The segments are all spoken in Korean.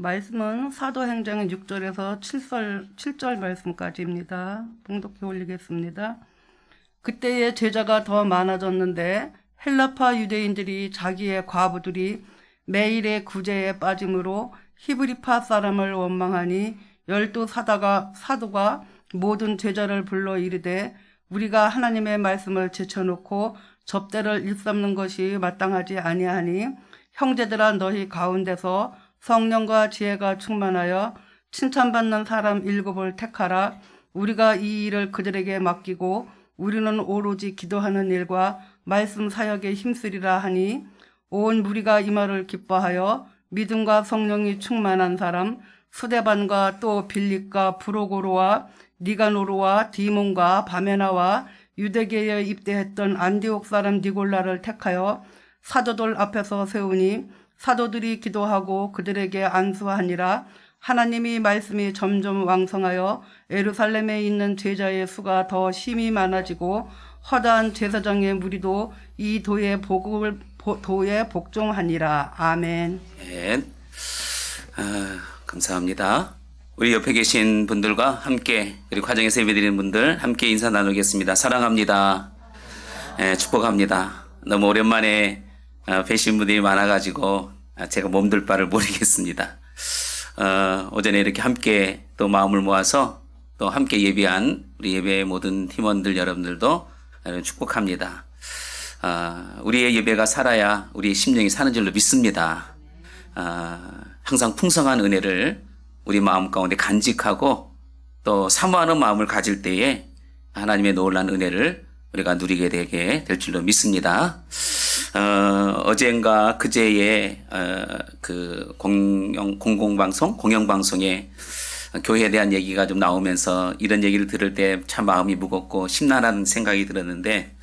말씀은 사도행전 6절에서 7절 말씀까지입니다. 봉독해 올리겠습니다. 그때의 제자가 더 많아졌는데 헬라파 유대인들이 자기의 과부들이 매일의 구제에 빠짐으로 히브리파 사람을 원망하니 12사도가 모든 제자를 불러 이르되 우리가 하나님의 말씀을 제쳐놓고 접대를 일삼는 것이 마땅하지 아니하니 형제들아 너희 가운데서 성령과 지혜가 충만하여 칭찬받는 사람 7을 택하라. 우리가 이 일을 그들에게 맡기고 우리는 오로지 기도하는 일과 말씀 사역에 힘쓰리라 하니 온 무리가 이 말을 기뻐하여 믿음과 성령이 충만한 사람 스데반과 또 빌립과 브로고로와 니가노르와 디몬과 바메나와 유대계에 입대했던 안디옥 사람 니골라를 택하여 사도들 앞에서 세우니 사도들이 기도하고 그들에게 안수하니라. 하나님이 말씀이 점점 왕성하여 예루살렘에 있는 제자의 수가 더 심히 많아지고 허다한 제사장의 무리도 이 도에 복종하니라. 아멘. 네. 감사합니다. 우리 옆에 계신 분들과 함께 그리고 가정에서 예배드리는 분들 함께 인사 나누겠습니다. 사랑합니다. 축복합니다. 너무 오랜만에 뵈신 분들이 많아가지고 제가 몸둘 바를 모르겠습니다. 오전에 이렇게 함께 또 마음을 모아서 또 함께 예배한 우리 예배 모든 팀원들 여러분들도 축복합니다. 우리의 예배가 살아야 우리의 심령이 사는 줄로 믿습니다. 항상 풍성한 은혜를 우리 마음 가운데 간직하고 또 사모하는 마음을 가질 때에 하나님의 놀라운 은혜를 우리가 누리게 되게 될 줄로 믿습니다. 어젠가 그제에 그 공영방송에 교회에 대한 얘기가 좀 나오면서 이런 얘기를 들을 때 참 마음이 무겁고 심란한 생각이 들었는데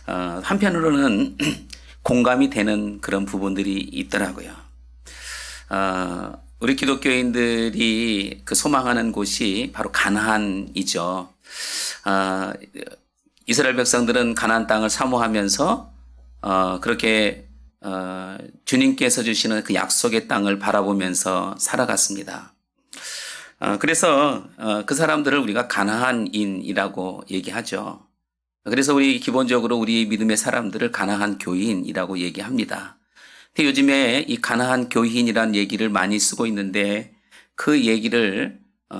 한편으로는 공감이 되는 그런 부분들이 있더라고요. 우리 기독교인들이 그 소망하는 곳이 바로 가나안이죠. 이스라엘 백성들은 가나안 땅을 사모하면서 그렇게 주님께서 주시는 그 약속의 땅을 바라보면서 살아갔습니다. 그래서 그 사람들을 우리가 가나안인이라고 얘기하죠. 그래서 우리 기본적으로 우리 믿음의 사람들을 가나안 교인이라고 얘기합니다. 근데 요즘에 이 가나안 교인이라는 얘기를 많이 쓰고 있는데 그 얘기를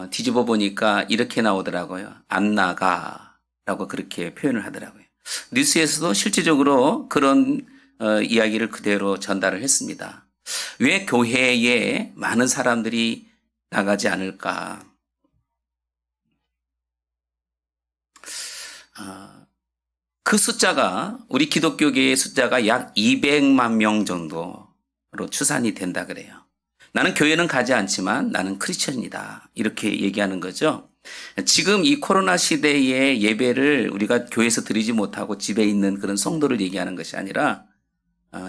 뒤집어 보니까 이렇게 나오더라고요. 안 나가라고 그렇게 표현을 하더라고요. 뉴스에서도 실질적으로 그런 이야기를 그대로 전달을 했습니다. 왜 교회에 많은 사람들이 나가지 않을까? 그 숫자가 우리 기독교계의 숫자가 약 200만 명 정도로 추산이 된다 그래요. 나는 교회는 가지 않지만 나는 크리스천이다. 이렇게 얘기하는 거죠. 지금 이 코로나 시대의 예배를 우리가 교회에서 드리지 못하고 집에 있는 그런 성도를 얘기하는 것이 아니라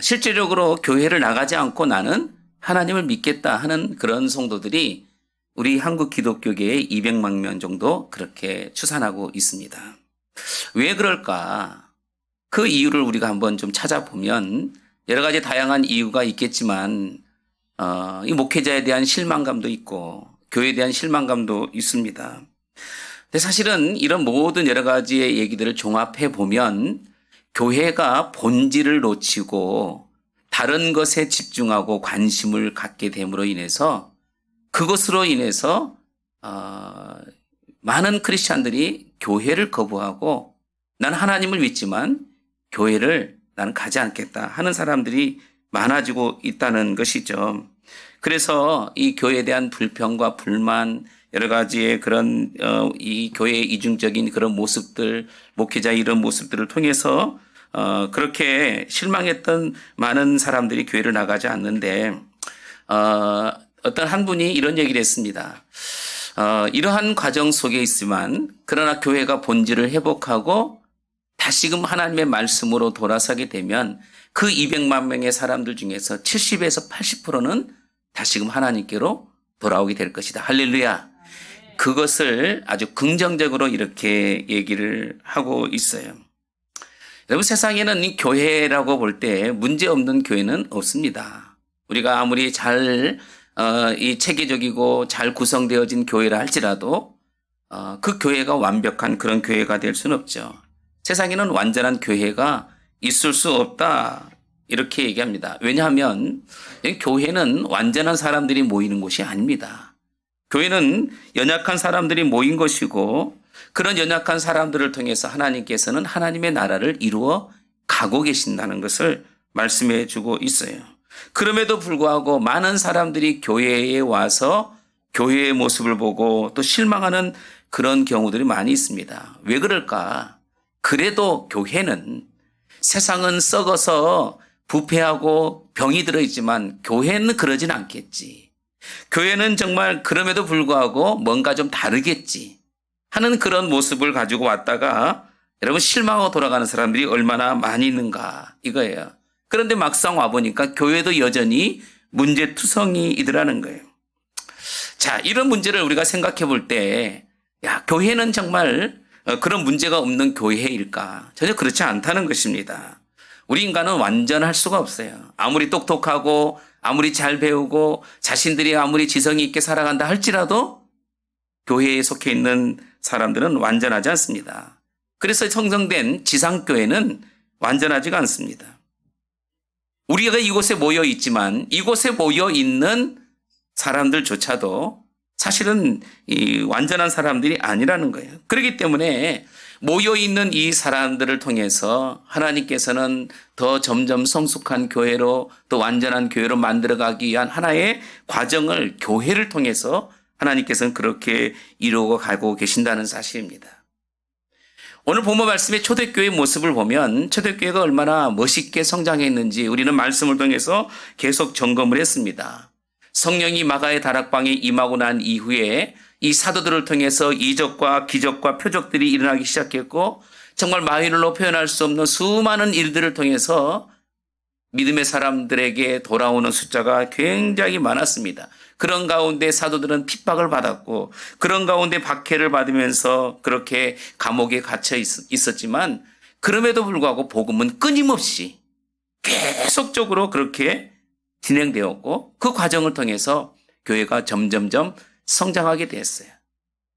실제적으로 교회를 나가지 않고 나는 하나님을 믿겠다 하는 그런 성도들이 우리 한국 기독교계의 200만 명 정도 그렇게 추산하고 있습니다. 왜 그럴까? 그 이유를 우리가 한번 좀 찾아보면 여러 가지 다양한 이유가 있겠지만 이 목회자에 대한 실망감도 있고 교회에 대한 실망감도 있습니다. 근데 사실은 이런 모든 여러 가지의 얘기들을 종합해 보면 교회가 본질을 놓치고 다른 것에 집중하고 관심을 갖게 됨으로 인해서 그것으로 인해서 많은 크리스찬들이 교회를 거부하고 난 하나님을 믿지만 교회를 나는 가지 않겠다 하는 사람들이 많아지고 있다는 것이죠. 그래서 이 교회에 대한 불평과 불만 여러 가지의 그런 이 교회의 이중적인 그런 모습들 목회자의 이런 모습들을 통해서 그렇게 실망했던 많은 사람들이 교회를 나가지 않는데 어떤 한 분이 이런 얘기를 했습니다. 이러한 과정 속에 있지만 그러나 교회가 본질을 회복하고 다시금 하나님의 말씀으로 돌아서게 되면 그 200만 명의 사람들 중에서 70에서 80%는 다시금 하나님께로 돌아오게 될 것이다. 할렐루야. 그것을 아주 긍정적으로 이렇게 얘기를 하고 있어요. 여러분, 세상에는 이 교회라고 볼 때 문제 없는 교회는 없습니다. 우리가 아무리 잘 이 체계적이고 잘 구성되어진 교회라 할지라도 그 교회가 완벽한 그런 교회가 될 수는 없죠. 세상에는 완전한 교회가 있을 수 없다. 이렇게 얘기합니다. 왜냐하면 교회는 완전한 사람들이 모이는 곳이 아닙니다. 교회는 연약한 사람들이 모인 것이고 그런 연약한 사람들을 통해서 하나님께서는 하나님의 나라를 이루어 가고 계신다는 것을 말씀해 주고 있어요. 그럼에도 불구하고 많은 사람들이 교회에 와서 교회의 모습을 보고 또 실망하는 그런 경우들이 많이 있습니다. 왜 그럴까? 그래도 교회는 세상은 썩어서 부패하고 병이 들어있지만 교회는 그러진 않겠지. 교회는 정말 그럼에도 불구하고 뭔가 좀 다르겠지 하는 그런 모습을 가지고 왔다가 여러분 실망하고 돌아가는 사람들이 얼마나 많이 있는가 이거예요. 그런데 막상 와보니까 교회도 여전히 문제투성이이더라는 거예요. 자, 이런 문제를 우리가 생각해 볼 때, 교회는 정말 그런 문제가 없는 교회일까? 전혀 그렇지 않다는 것입니다. 우리 인간은 완전할 수가 없어요. 아무리 똑똑하고, 아무리 잘 배우고, 자신들이 아무리 지성이 있게 살아간다 할지라도, 교회에 속해 있는 사람들은 완전하지 않습니다. 그래서 형성된 지상교회는 완전하지가 않습니다. 우리가 이곳에 모여 있지만 이곳에 모여 있는 사람들조차도 사실은 이 완전한 사람들이 아니라는 거예요. 그렇기 때문에 모여 있는 이 사람들을 통해서 하나님께서는 더 점점 성숙한 교회로 또 완전한 교회로 만들어가기 위한 하나의 과정을 교회를 통해서 하나님께서는 그렇게 이루어 가고 계신다는 사실입니다. 오늘 본문 말씀의 초대교회의 모습을 보면 초대교회가 얼마나 멋있게 성장했는지 우리는 말씀을 통해서 계속 점검을 했습니다. 성령이 마가의 다락방에 임하고 난 이후에 이 사도들을 통해서 이적과 기적과 표적들이 일어나기 시작했고 정말 말로 표현할 수 없는 수많은 일들을 통해서 믿음의 사람들에게 돌아오는 숫자가 굉장히 많았습니다. 그런 가운데 사도들은 핍박을 받았고 그런 가운데 박해를 받으면서 그렇게 감옥에 갇혀 있었지만 그럼에도 불구하고 복음은 끊임없이 계속적으로 그렇게 진행되었고 그 과정을 통해서 교회가 점점점 성장하게 됐어요.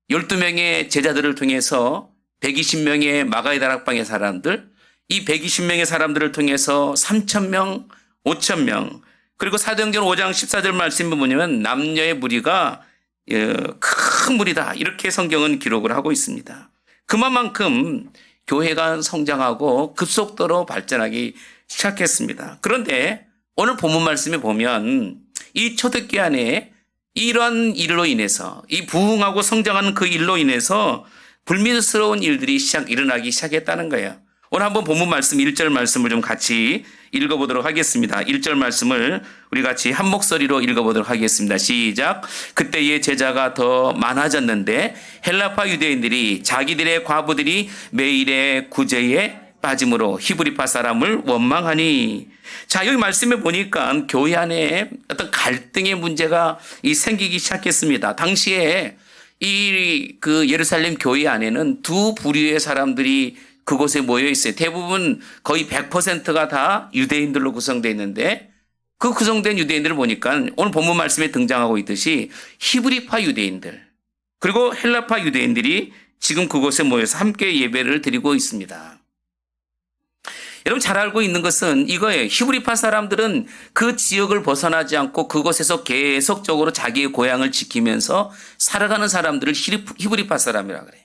12명의 제자들을 통해서 120명의 마가의 다락방의 사람들, 이 120명의 사람들을 통해서 3,000명, 5,000명, 그리고 사도행전 5장 14절 말씀을 보면 남녀의 무리가 큰 무리다 이렇게 성경은 기록을 하고 있습니다. 그만큼 교회가 성장하고 급속도로 발전하기 시작했습니다. 그런데 오늘 본문 말씀에 보면 이 초대교회 안에 이러한 일로 인해서 이 부흥하고 성장하는 그 일로 인해서 불미스러운 일들이 일어나기 시작했다는 거예요. 오늘 한번 본문 말씀 1절 말씀을 좀 같이 읽어보도록 하겠습니다. 1절 말씀을 우리 같이 한 목소리로 읽어보도록 하겠습니다. 시작. 그때의 제자가 더 많아졌는데 헬라파 유대인들이 자기들의 과부들이 매일의 구제에 빠짐으로 히브리파 사람을 원망하니. 자, 여기 말씀에 보니까 교회 안에 어떤 갈등의 문제가 생기기 시작했습니다. 당시에 그 예루살렘 교회 안에는 두 부류의 사람들이 그곳에 모여 있어요. 대부분 거의 100%가 다 유대인들로 구성되어 있는데 그 구성된 유대인들을 보니까 오늘 본문 말씀에 등장하고 있듯이 히브리파 유대인들 그리고 헬라파 유대인들이 지금 그곳에 모여서 함께 예배를 드리고 있습니다. 여러분 잘 알고 있는 것은 이거예요. 히브리파 사람들은 그 지역을 벗어나지 않고 그곳에서 계속적으로 자기의 고향을 지키면서 살아가는 사람들을 히브리파 사람이라고 그래요.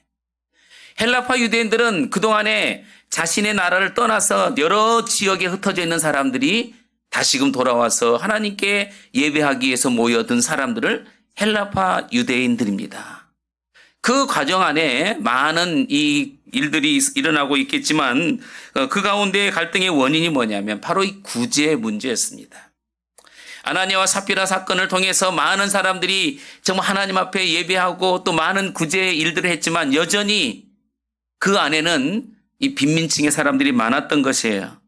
헬라파 유대인들은 그동안에 자신의 나라를 떠나서 여러 지역에 흩어져 있는 사람들이 다시금 돌아와서 하나님께 예배하기 위해서 모여든 사람들을 헬라파 유대인들입니다. 그 과정 안에 많은 이 일들이 일어나고 있겠지만 그 가운데 갈등의 원인이 뭐냐면 바로 이 구제의 문제였습니다. 아나니아와 삽비라 사건을 통해서 많은 사람들이 정말 하나님 앞에 예배하고 또 많은 구제의 일들을 했지만 여전히 그 안에는 이 빈민층의 사람들이 많았던 것이에요.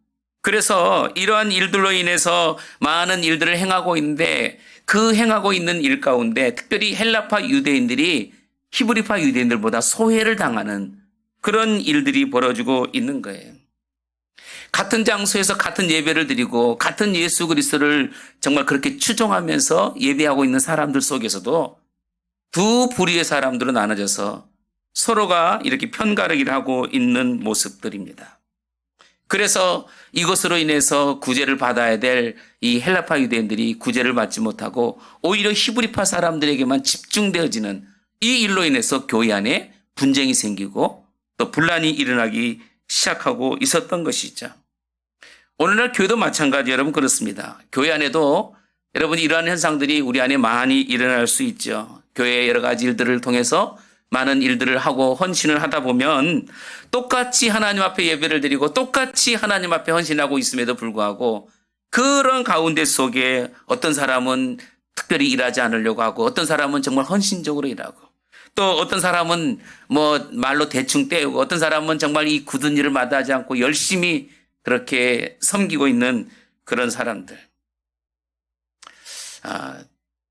그래서 이러한 일들로 인해서 많은 일들을 행하고 있는데 그 행하고 있는 일 가운데 특별히 헬라파 유대인들이 히브리파 유대인들보다 소외를 당하는 그런 일들이 벌어지고 있는 거예요. 같은 장소에서 같은 예배를 드리고 같은 예수 그리스도를 정말 그렇게 추종하면서 예배하고 있는 사람들 속에서도 두 부류의 사람들은 나눠져서 서로가 이렇게 편가르기를 하고 있는 모습들입니다. 그래서 이것으로 인해서 구제를 받아야 될 이 헬라파 유대인들이 구제를 받지 못하고 오히려 히브리파 사람들에게만 집중되어지는 이 일로 인해서 교회 안에 분쟁이 생기고 또 분란이 일어나기 시작하고 있었던 것이죠. 오늘날 교회도 마찬가지 여러분 그렇습니다. 교회 안에도 여러분 이러한 현상들이 우리 안에 많이 일어날 수 있죠. 교회의 여러 가지 일들을 통해서 많은 일들을 하고 헌신을 하다 보면 똑같이 하나님 앞에 예배를 드리고 똑같이 하나님 앞에 헌신하고 있음에도 불구하고 그런 가운데 속에 어떤 사람은 특별히 일하지 않으려고 하고 어떤 사람은 정말 헌신적으로 일하고 또 어떤 사람은 뭐 말로 대충 때우고 어떤 사람은 정말 이 굳은 일을 마다하지 않고 열심히 그렇게 섬기고 있는 그런 사람들.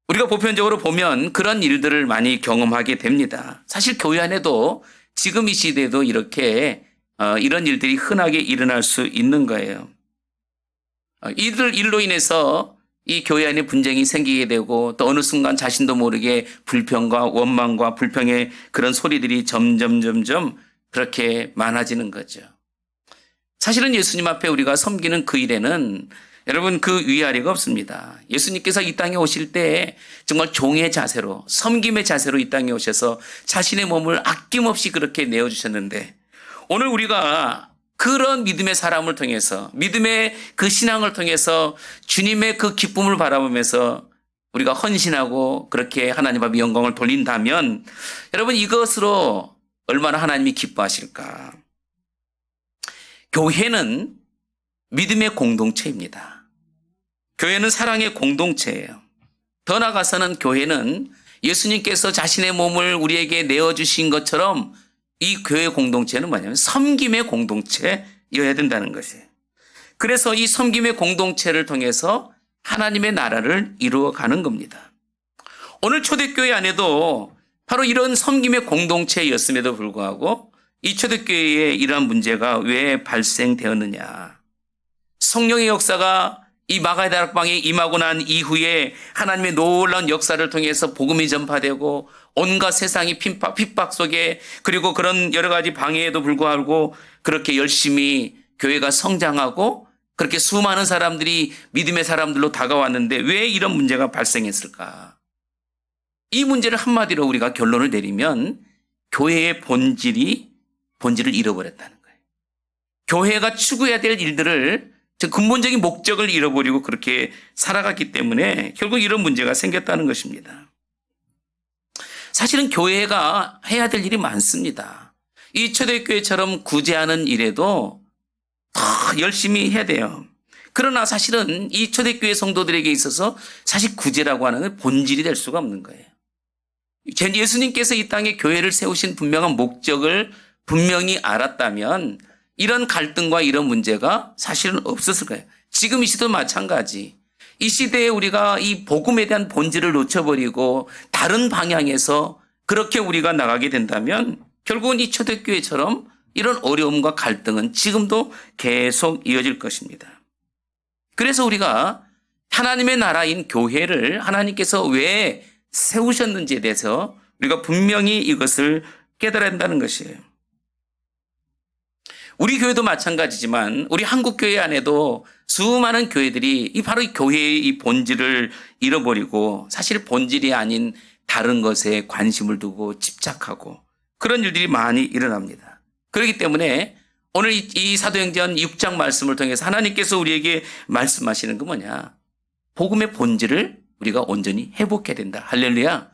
우리가 보편적으로 보면 그런 일들을 많이 경험하게 됩니다. 사실 교회 안에도 지금 이 시대에도 이렇게 이런 일들이 흔하게 일어날 수 있는 거예요. 이들 일로 인해서 이 교회 안에 분쟁이 생기게 되고 또 어느 순간 자신도 모르게 불평과 원망과 불평의 그런 소리들이 점점 그렇게 많아지는 거죠. 사실은 예수님 앞에 우리가 섬기는 그 일에는 여러분 그 위아래가 없습니다. 예수님께서 이 땅에 오실 때 정말 종의 자세로 섬김의 자세로 이 땅에 오셔서 자신의 몸을 아낌없이 그렇게 내어주셨는데 오늘 우리가 그런 믿음의 사람을 통해서 믿음의 그 신앙을 통해서 주님의 그 기쁨을 바라보면서 우리가 헌신하고 그렇게 하나님 앞에 영광을 돌린다면 여러분 이것으로 얼마나 하나님이 기뻐하실까. 교회는 믿음의 공동체입니다. 교회는 사랑의 공동체예요. 더 나아가서는 교회는 예수님께서 자신의 몸을 우리에게 내어주신 것처럼 이 교회 공동체는 뭐냐면 섬김의 공동체여야 된다는 것이에요. 그래서 이 섬김의 공동체를 통해서 하나님의 나라를 이루어가는 겁니다. 오늘 초대교회 안에도 바로 이런 섬김의 공동체였음에도 불구하고 이 초대교회에 이러한 문제가 왜 발생되었느냐. 성령의 역사가 이 마가의 다락방에 임하고 난 이후에 하나님의 놀라운 역사를 통해서 복음이 전파되고 온갖 세상이 핍박 속에 그리고 그런 여러 가지 방해에도 불구하고 그렇게 열심히 교회가 성장하고 그렇게 수많은 사람들이 믿음의 사람들로 다가왔는데 왜 이런 문제가 발생했을까? 이 문제를 한마디로 우리가 결론을 내리면 교회의 본질을 잃어버렸다는 거예요. 교회가 추구해야 될 일들을 즉 근본적인 목적을 잃어버리고 그렇게 살아갔기 때문에 결국 이런 문제가 생겼다는 것입니다. 사실은 교회가 해야 될 일이 많습니다. 이 초대교회처럼 구제하는 일에도 더 열심히 해야 돼요. 그러나 사실은 이 초대교회 성도들에게 있어서 사실 구제라고 하는 건 본질이 될 수가 없는 거예요. 예수님께서 이 땅에 교회를 세우신 분명한 목적을 분명히 알았다면 이런 갈등과 이런 문제가 사실은 없었을 거예요. 지금 이 시대도 마찬가지. 이 시대에 우리가 이 복음에 대한 본질을 놓쳐버리고 다른 방향에서 그렇게 우리가 나가게 된다면 결국은 이 초대교회처럼 이런 어려움과 갈등은 지금도 계속 이어질 것입니다. 그래서 우리가 하나님의 나라인 교회를 하나님께서 왜 세우셨는지에 대해서 우리가 분명히 이것을 깨달아야 한다는 것이에요. 우리 교회도 마찬가지지만 우리 한국교회 안에도 수많은 교회들이 바로 이 교회의 이 본질을 잃어버리고 사실 본질이 아닌 다른 것에 관심을 두고 집착하고 그런 일들이 많이 일어납니다. 그렇기 때문에 오늘 이 사도행전 6장 말씀을 통해서 하나님께서 우리에게 말씀하시는 건 뭐냐? 복음의 본질을 우리가 온전히 회복해야 된다. 할렐루야.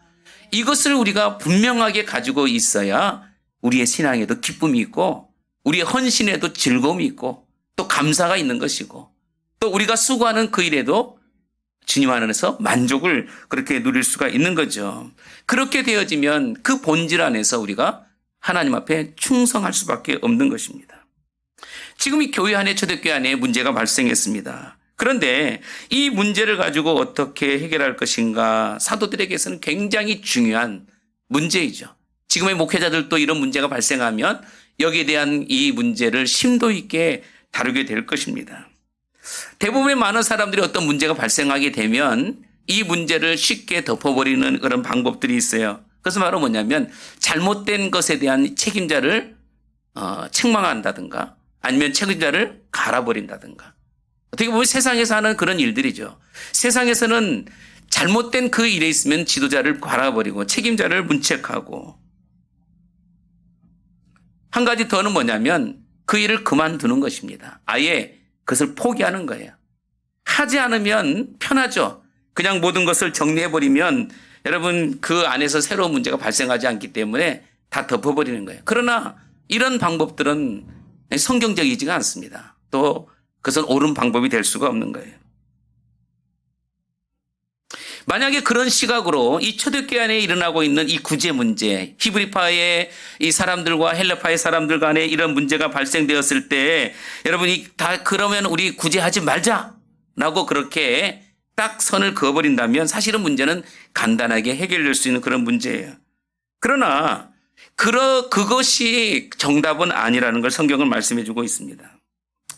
이것을 우리가 분명하게 가지고 있어야 우리의 신앙에도 기쁨이 있고 우리의 헌신에도 즐거움이 있고 또 감사가 있는 것이고 또 우리가 수고하는 그 일에도 주님 안에서 만족을 그렇게 누릴 수가 있는 거죠. 그렇게 되어지면 그 본질 안에서 우리가 하나님 앞에 충성할 수밖에 없는 것입니다. 지금 이 교회 안에 초대교회 안에 문제가 발생했습니다. 그런데 이 문제를 가지고 어떻게 해결할 것인가 사도들에게서는 굉장히 중요한 문제이죠. 지금의 목회자들도 이런 문제가 발생하면 여기에 대한 이 문제를 심도 있게 다루게 될 것입니다. 대부분의 많은 사람들이 어떤 문제가 발생하게 되면 이 문제를 쉽게 덮어버리는 그런 방법들이 있어요. 그것은 바로 뭐냐면 잘못된 것에 대한 책임자를 책망한다든가 아니면 책임자를 갈아버린다든가. 어떻게 보면 세상에서 하는 그런 일들이죠. 세상에서는 잘못된 그 일에 있으면 지도자를 갈아버리고 책임자를 문책하고, 한 가지 더는 뭐냐면 그 일을 그만두는 것입니다. 아예 그것을 포기하는 거예요. 하지 않으면 편하죠. 그냥 모든 것을 정리해버리면 여러분 그 안에서 새로운 문제가 발생하지 않기 때문에 다 덮어버리는 거예요. 그러나 이런 방법들은 성경적이지가 않습니다. 또 그것은 옳은 방법이 될 수가 없는 거예요. 만약에 그런 시각으로 이 초대교회 안에 일어나고 있는 이 구제 문제, 히브리파의 이 사람들과 헬라파의 사람들 간에 이런 문제가 발생되었을 때 여러분이 다 그러면 우리 구제하지 말자라고 그렇게 딱 선을 그어버린다면 사실은 문제는 간단하게 해결될 수 있는 그런 문제예요. 그러나 그것이 정답은 아니라는 걸 성경은 말씀해 주고 있습니다.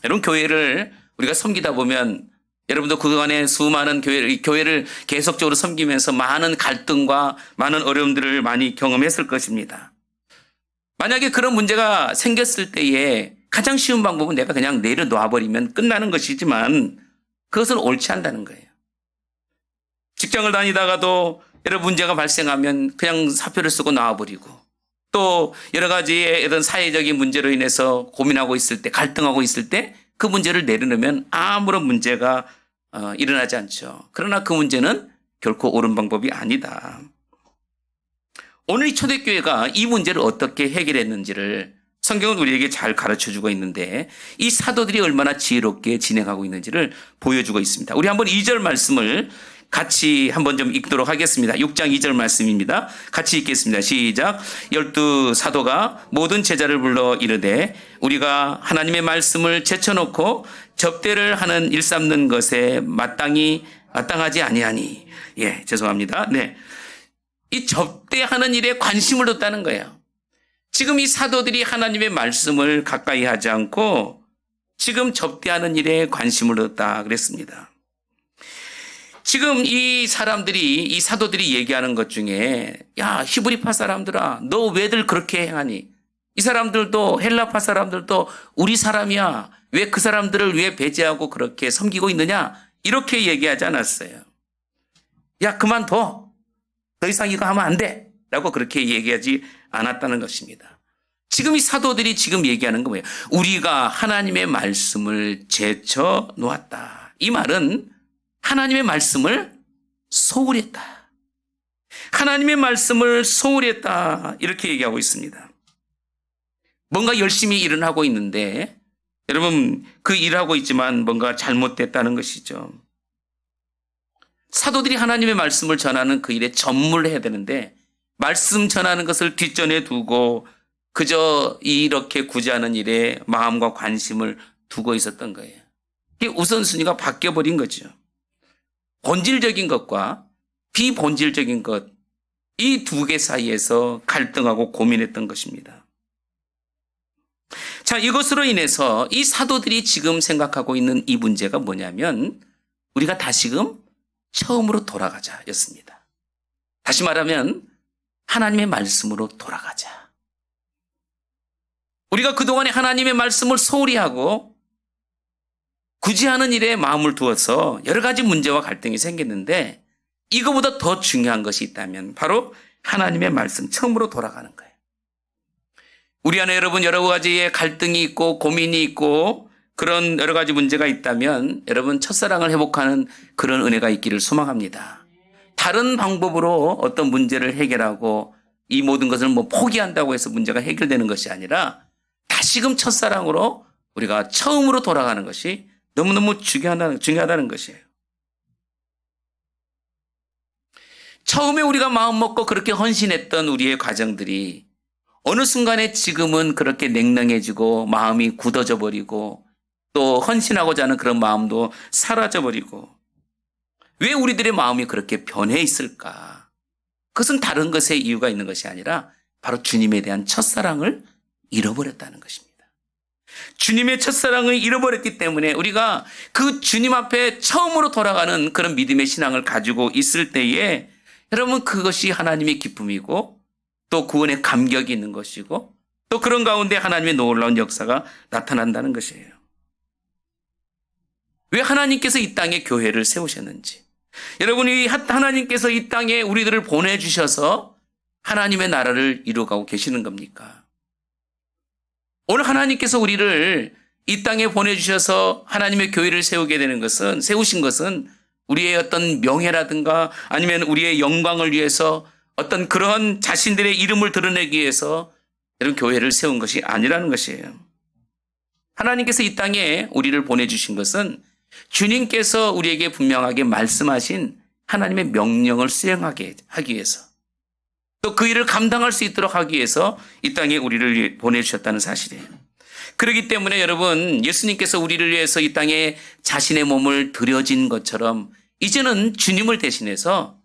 여러분 교회를 우리가 섬기다 보면 여러분도 그동안에 수많은 교회를 계속적으로 섬기면서 많은 갈등과 많은 어려움들을 많이 경험했을 것입니다. 만약에 그런 문제가 생겼을 때에 가장 쉬운 방법은 내가 그냥 내려놓아버리면 끝나는 것이지만 그것은 옳지 않다는 거예요. 직장을 다니다가도 여러 문제가 발생하면 그냥 사표를 쓰고 나와버리고, 또 여러 가지의 이런 사회적인 문제로 인해서 고민하고 있을 때, 갈등하고 있을 때 그 문제를 내려놓으면 아무런 문제가 일어나지 않죠. 그러나 그 문제는 결코 옳은 방법이 아니다. 오늘 이 초대교회가 이 문제를 어떻게 해결했는지를 성경은 우리에게 잘 가르쳐주고 있는데 이 사도들이 얼마나 지혜롭게 진행하고 있는지를 보여주고 있습니다. 우리 한번 2절 말씀을 같이 한번 좀 읽도록 하겠습니다. 6장 2절 말씀입니다. 같이 읽겠습니다. 시작. 12 사도가 모든 제자를 불러 이르되 우리가 하나님의 말씀을 제쳐놓고 접대를 하는 일 삼는 것에 마땅하지 아니하니. 예, 죄송합니다. 네. 이 접대하는 일에 관심을 뒀다는 거예요. 지금 이 사도들이 하나님의 말씀을 가까이 하지 않고 지금 접대하는 일에 관심을 뒀다 그랬습니다. 지금 이 사도들이 얘기하는 것 중에 야, 히브리파 사람들아, 너 왜들 그렇게 행하니? 이 사람들도 헬라파 사람들도 우리 사람이야. 왜 그 사람들을 왜 배제하고 그렇게 섬기고 있느냐? 이렇게 얘기하지 않았어요. 야, 그만둬. 더 이상 이거 하면 안 돼. 라고 그렇게 얘기하지 않았다는 것입니다. 지금 이 사도들이 지금 얘기하는 거 뭐예요? 우리가 하나님의 말씀을 제쳐 놓았다. 이 말은 하나님의 말씀을 소홀히 했다. 하나님의 말씀을 소홀히 했다. 이렇게 얘기하고 있습니다. 뭔가 열심히 일을 하고 있는데 여러분 그 일하고 있지만 뭔가 잘못됐다는 것이죠. 사도들이 하나님의 말씀을 전하는 그 일에 전무를 해야 되는데 말씀 전하는 것을 뒷전에 두고 그저 이렇게 구제하는 일에 마음과 관심을 두고 있었던 거예요. 이게 우선순위가 바뀌어버린 거죠. 본질적인 것과 비본질적인 것, 이 두 개 사이에서 갈등하고 고민했던 것입니다. 자, 이것으로 인해서 이 사도들이 지금 생각하고 있는 이 문제가 뭐냐면 우리가 다시금 처음으로 돌아가자 였습니다. 다시 말하면 하나님의 말씀으로 돌아가자. 우리가 그동안에 하나님의 말씀을 소홀히 하고 구제하는 일에 마음을 두어서 여러 가지 문제와 갈등이 생겼는데 이거보다 더 중요한 것이 있다면 바로 하나님의 말씀 처음으로 돌아가는 거예요. 우리 안에 여러분 여러 가지의 갈등이 있고 고민이 있고 그런 여러 가지 문제가 있다면 여러분 첫사랑을 회복하는 그런 은혜가 있기를 소망합니다. 다른 방법으로 어떤 문제를 해결하고 이 모든 것을 포기한다고 해서 문제가 해결되는 것이 아니라 다시금 첫사랑으로 우리가 처음으로 돌아가는 것이 너무너무 중요하다는 것이에요. 처음에 우리가 마음 먹고 그렇게 헌신했던 우리의 과정들이 어느 순간에 지금은 그렇게 냉랭해지고 마음이 굳어져 버리고 또 헌신하고자 하는 그런 마음도 사라져 버리고 왜 우리들의 마음이 그렇게 변해 있을까? 그것은 다른 것에 이유가 있는 것이 아니라 바로 주님에 대한 첫사랑을 잃어버렸다는 것입니다. 주님의 첫사랑을 잃어버렸기 때문에 우리가 그 주님 앞에 처음으로 돌아가는 그런 믿음의 신앙을 가지고 있을 때에 여러분 그것이 하나님의 기쁨이고 또 구원의 감격이 있는 것이고 또 그런 가운데 하나님의 놀라운 역사가 나타난다는 것이에요. 왜 하나님께서 이 땅에 교회를 세우셨는지, 여러분이 하나님께서 이 땅에 우리들을 보내주셔서 하나님의 나라를 이루어가고 계시는 겁니까? 오늘 하나님께서 우리를 이 땅에 보내주셔서 하나님의 교회를 세우신 것은 우리의 어떤 명예라든가 아니면 우리의 영광을 위해서 어떤 그런 자신들의 이름을 드러내기 위해서 이런 교회를 세운 것이 아니라는 것이에요. 하나님께서 이 땅에 우리를 보내주신 것은 주님께서 우리에게 분명하게 말씀하신 하나님의 명령을 수행하게 하기 위해서 또 그 일을 감당할 수 있도록 하기 위해서 이 땅에 우리를 보내주셨다는 사실이에요. 그렇기 때문에 여러분 예수님께서 우리를 위해서 이 땅에 자신의 몸을 들여진 것처럼 이제는 주님을 대신해서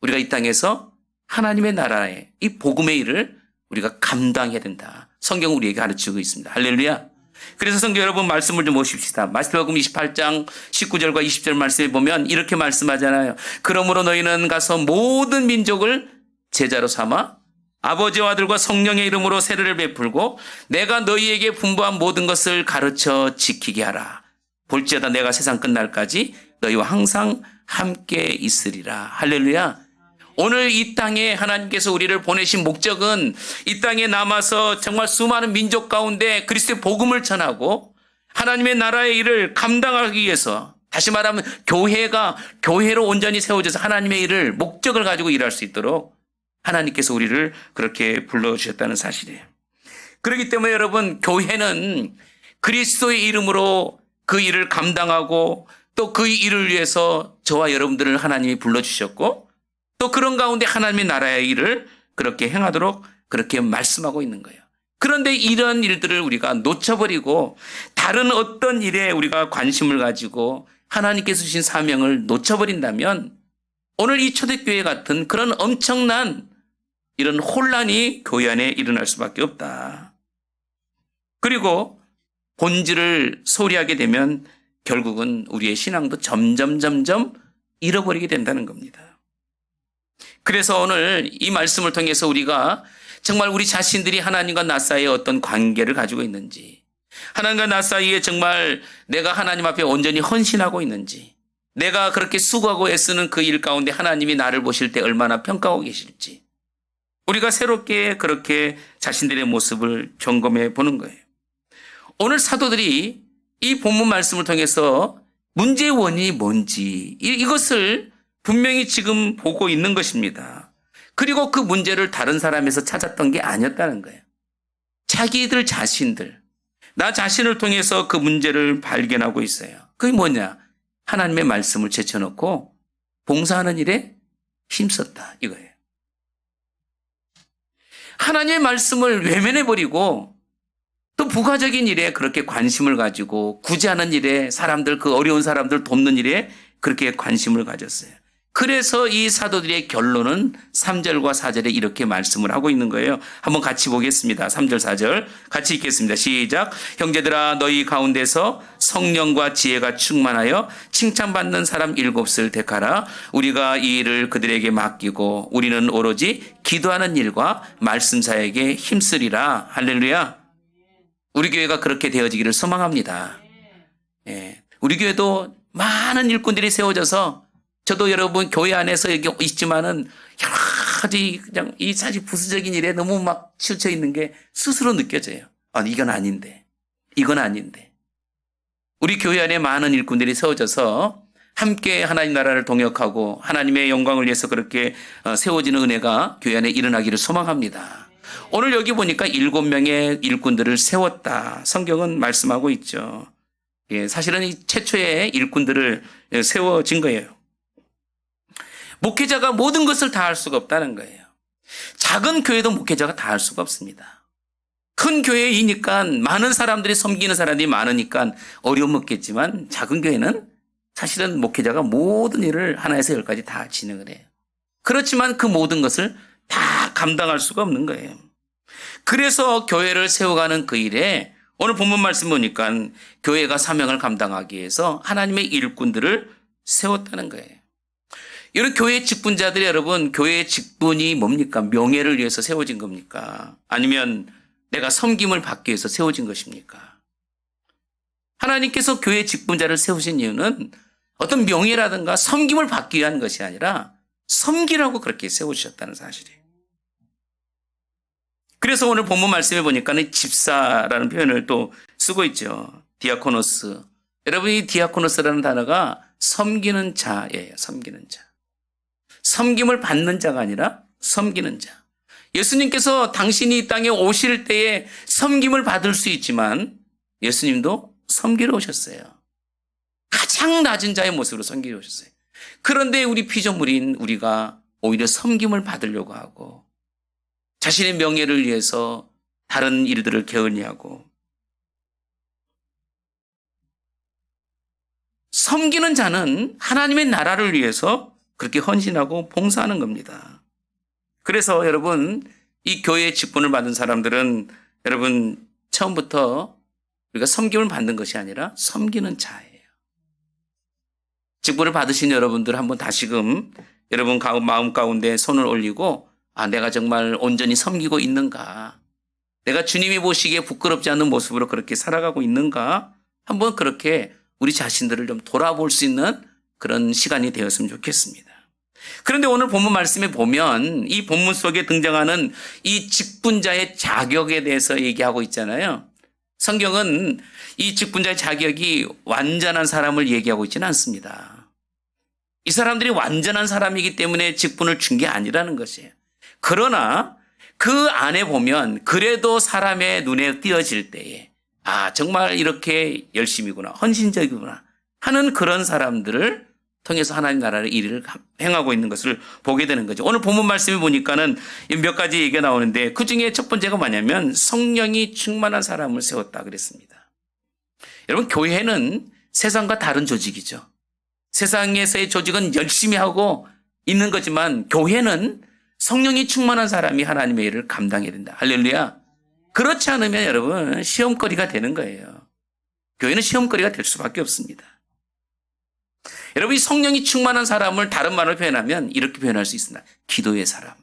우리가 이 땅에서 하나님의 나라의 이 복음의 일을 우리가 감당해야 된다. 성경은 우리에게 가르치고 있습니다. 할렐루야. 그래서 성경 여러분 말씀을 좀 보십시다. 마태복음 28장 19절과 20절 말씀에 보면 이렇게 말씀하잖아요. 그러므로 너희는 가서 모든 민족을 제자로 삼아 아버지와 아들과 성령의 이름으로 세례를 베풀고 내가 너희에게 분부한 모든 것을 가르쳐 지키게 하라. 볼지어다 내가 세상 끝날까지 너희와 항상 함께 있으리라. 할렐루야. 오늘 이 땅에 하나님께서 우리를 보내신 목적은 이 땅에 남아서 정말 수많은 민족 가운데 그리스도의 복음을 전하고 하나님의 나라의 일을 감당하기 위해서, 다시 말하면 교회로 온전히 세워져서 하나님의 일을 목적을 가지고 일할 수 있도록 하나님께서 우리를 그렇게 불러주셨다는 사실이에요. 그렇기 때문에 여러분 교회는 그리스도의 이름으로 그 일을 감당하고 또 그 일을 위해서 저와 여러분들을 하나님이 불러주셨고 또 그런 가운데 하나님의 나라의 일을 그렇게 행하도록 그렇게 말씀하고 있는 거예요. 그런데 이런 일들을 우리가 놓쳐버리고 다른 어떤 일에 우리가 관심을 가지고 하나님께서 주신 사명을 놓쳐버린다면 오늘 이 초대교회 같은 그런 엄청난 이런 혼란이 교회 안에 일어날 수밖에 없다. 그리고 본질을 소리하게 되면 결국은 우리의 신앙도 점점 잃어버리게 된다는 겁니다. 그래서 오늘 이 말씀을 통해서 우리가 정말 우리 자신들이 하나님과 나 사이에 어떤 관계를 가지고 있는지, 하나님과 나 사이에 정말 내가 하나님 앞에 온전히 헌신하고 있는지, 내가 그렇게 수고하고 애쓰는 그 일 가운데 하나님이 나를 보실 때 얼마나 평가하고 계실지 우리가 새롭게 그렇게 자신들의 모습을 점검해 보는 거예요. 오늘 사도들이 이 본문 말씀을 통해서 문제의 원인이 뭔지 이것을 분명히 지금 보고 있는 것입니다. 그리고 그 문제를 다른 사람에서 찾았던 게 아니었다는 거예요. 자기들 자신들, 나 자신을 통해서 그 문제를 발견하고 있어요. 그게 뭐냐? 하나님의 말씀을 제쳐놓고 봉사하는 일에 힘썼다 이거예요. 하나님의 말씀을 외면해버리고 또 부가적인 일에 그렇게 관심을 가지고 구제하는 일에 그 어려운 사람들 돕는 일에 그렇게 관심을 가졌어요. 그래서 이 사도들의 결론은 3절과 4절에 이렇게 말씀을 하고 있는 거예요. 한번 같이 보겠습니다. 3절 4절 같이 읽겠습니다. 시작. 형제들아 너희 가운데서 성령과 지혜가 충만하여 칭찬받는 사람 7을 택하라. 우리가 이 일을 그들에게 맡기고 우리는 오로지 기도하는 일과 말씀 사역에 힘쓰리라. 할렐루야. 우리 교회가 그렇게 되어지기를 소망합니다. 예, 우리 교회도 많은 일꾼들이 세워져서 저도 여러분 교회 안에서 여기 있지만은 여러 가지 그냥 이 사실 부수적인 일에 너무 막 치우쳐 있는 게 스스로 느껴져요. 이건 아닌데. 우리 교회 안에 많은 일꾼들이 세워져서 함께 하나님 나라를 동역하고 하나님의 영광을 위해서 그렇게 세워지는 은혜가 교회 안에 일어나기를 소망합니다. 오늘 여기 보니까 7명의 일꾼들을 세웠다. 성경은 말씀하고 있죠. 예, 사실은 이 최초의 일꾼들을 세워진 거예요. 목회자가 모든 것을 다 할 수가 없다는 거예요. 작은 교회도 목회자가 다 할 수가 없습니다. 큰 교회이니까 많은 사람들이 섬기는 사람들이 많으니까 어려움 없겠지만 작은 교회는 사실은 목회자가 모든 일을 하나에서 10까지 다 진행을 해요. 그렇지만 그 모든 것을 다 감당할 수가 없는 거예요. 그래서 교회를 세워가는 그 일에 오늘 본문 말씀 보니까 교회가 사명을 감당하기 위해서 하나님의 일꾼들을 세웠다는 거예요. 이런 교회 직분자들이 여러분, 교회의 직분이 뭡니까? 명예를 위해서 세워진 겁니까? 아니면 내가 섬김을 받기 위해서 세워진 것입니까? 하나님께서 교회 직분자를 세우신 이유는 어떤 명예라든가 섬김을 받기 위한 것이 아니라 섬기라고 그렇게 세우셨다는 사실이에요. 그래서 오늘 본문 말씀에 보니까는 집사라는 표현을 또 쓰고 있죠. 디아코노스. 여러분, 이 디아코노스라는 단어가 섬기는 자예요. 섬기는 자. 섬김을 받는 자가 아니라 섬기는 자. 예수님께서 당신이 이 땅에 오실 때에 섬김을 받을 수 있지만 예수님도 섬기러 오셨어요. 가장 낮은 자의 모습으로 섬기러 오셨어요. 그런데 우리 피조물인 우리가 오히려 섬김을 받으려고 하고 자신의 명예를 위해서 다른 일들을 게을리하고 섬기는 자는 하나님의 나라를 위해서 그렇게 헌신하고 봉사하는 겁니다. 그래서 여러분, 이 교회의 직분을 받은 사람들은 여러분 처음부터 우리가 섬김을 받는 것이 아니라 섬기는 자예요. 직분을 받으신 여러분들 한번 다시금 여러분 마음 가운데 손을 올리고 내가 정말 온전히 섬기고 있는가? 내가 주님이 보시기에 부끄럽지 않은 모습으로 그렇게 살아가고 있는가? 한번 그렇게 우리 자신들을 좀 돌아볼 수 있는 그런 시간이 되었으면 좋겠습니다. 그런데 오늘 본문 말씀에 보면 이 본문 속에 등장하는 이 직분자의 자격에 대해서 얘기하고 있잖아요. 성경은 이 직분자의 자격이 완전한 사람을 얘기하고 있지는 않습니다. 이 사람들이 완전한 사람이기 때문에 직분을 준 게 아니라는 것이에요. 그러나 그 안에 보면 그래도 사람의 눈에 띄어질 때에 정말 이렇게 열심이구나, 헌신적이구나 하는 그런 사람들을 통해서 하나님 나라의 일을 행하고 있는 것을 보게 되는 거죠. 오늘 본문 말씀에 보니까는 몇 가지 얘기가 나오는데 그 중에 첫 번째가 뭐냐면 성령이 충만한 사람을 세웠다 그랬습니다. 여러분, 교회는 세상과 다른 조직이죠. 세상에서의 조직은 열심히 하고 있는 거지만 교회는 성령이 충만한 사람이 하나님의 일을 감당해야 된다. 할렐루야. 그렇지 않으면 여러분 시험거리가 되는 거예요. 교회는 시험거리가 될 수밖에 없습니다. 여러분, 이 성령이 충만한 사람을 다른 말로 표현하면 이렇게 표현할 수 있습니다. 기도의 사람.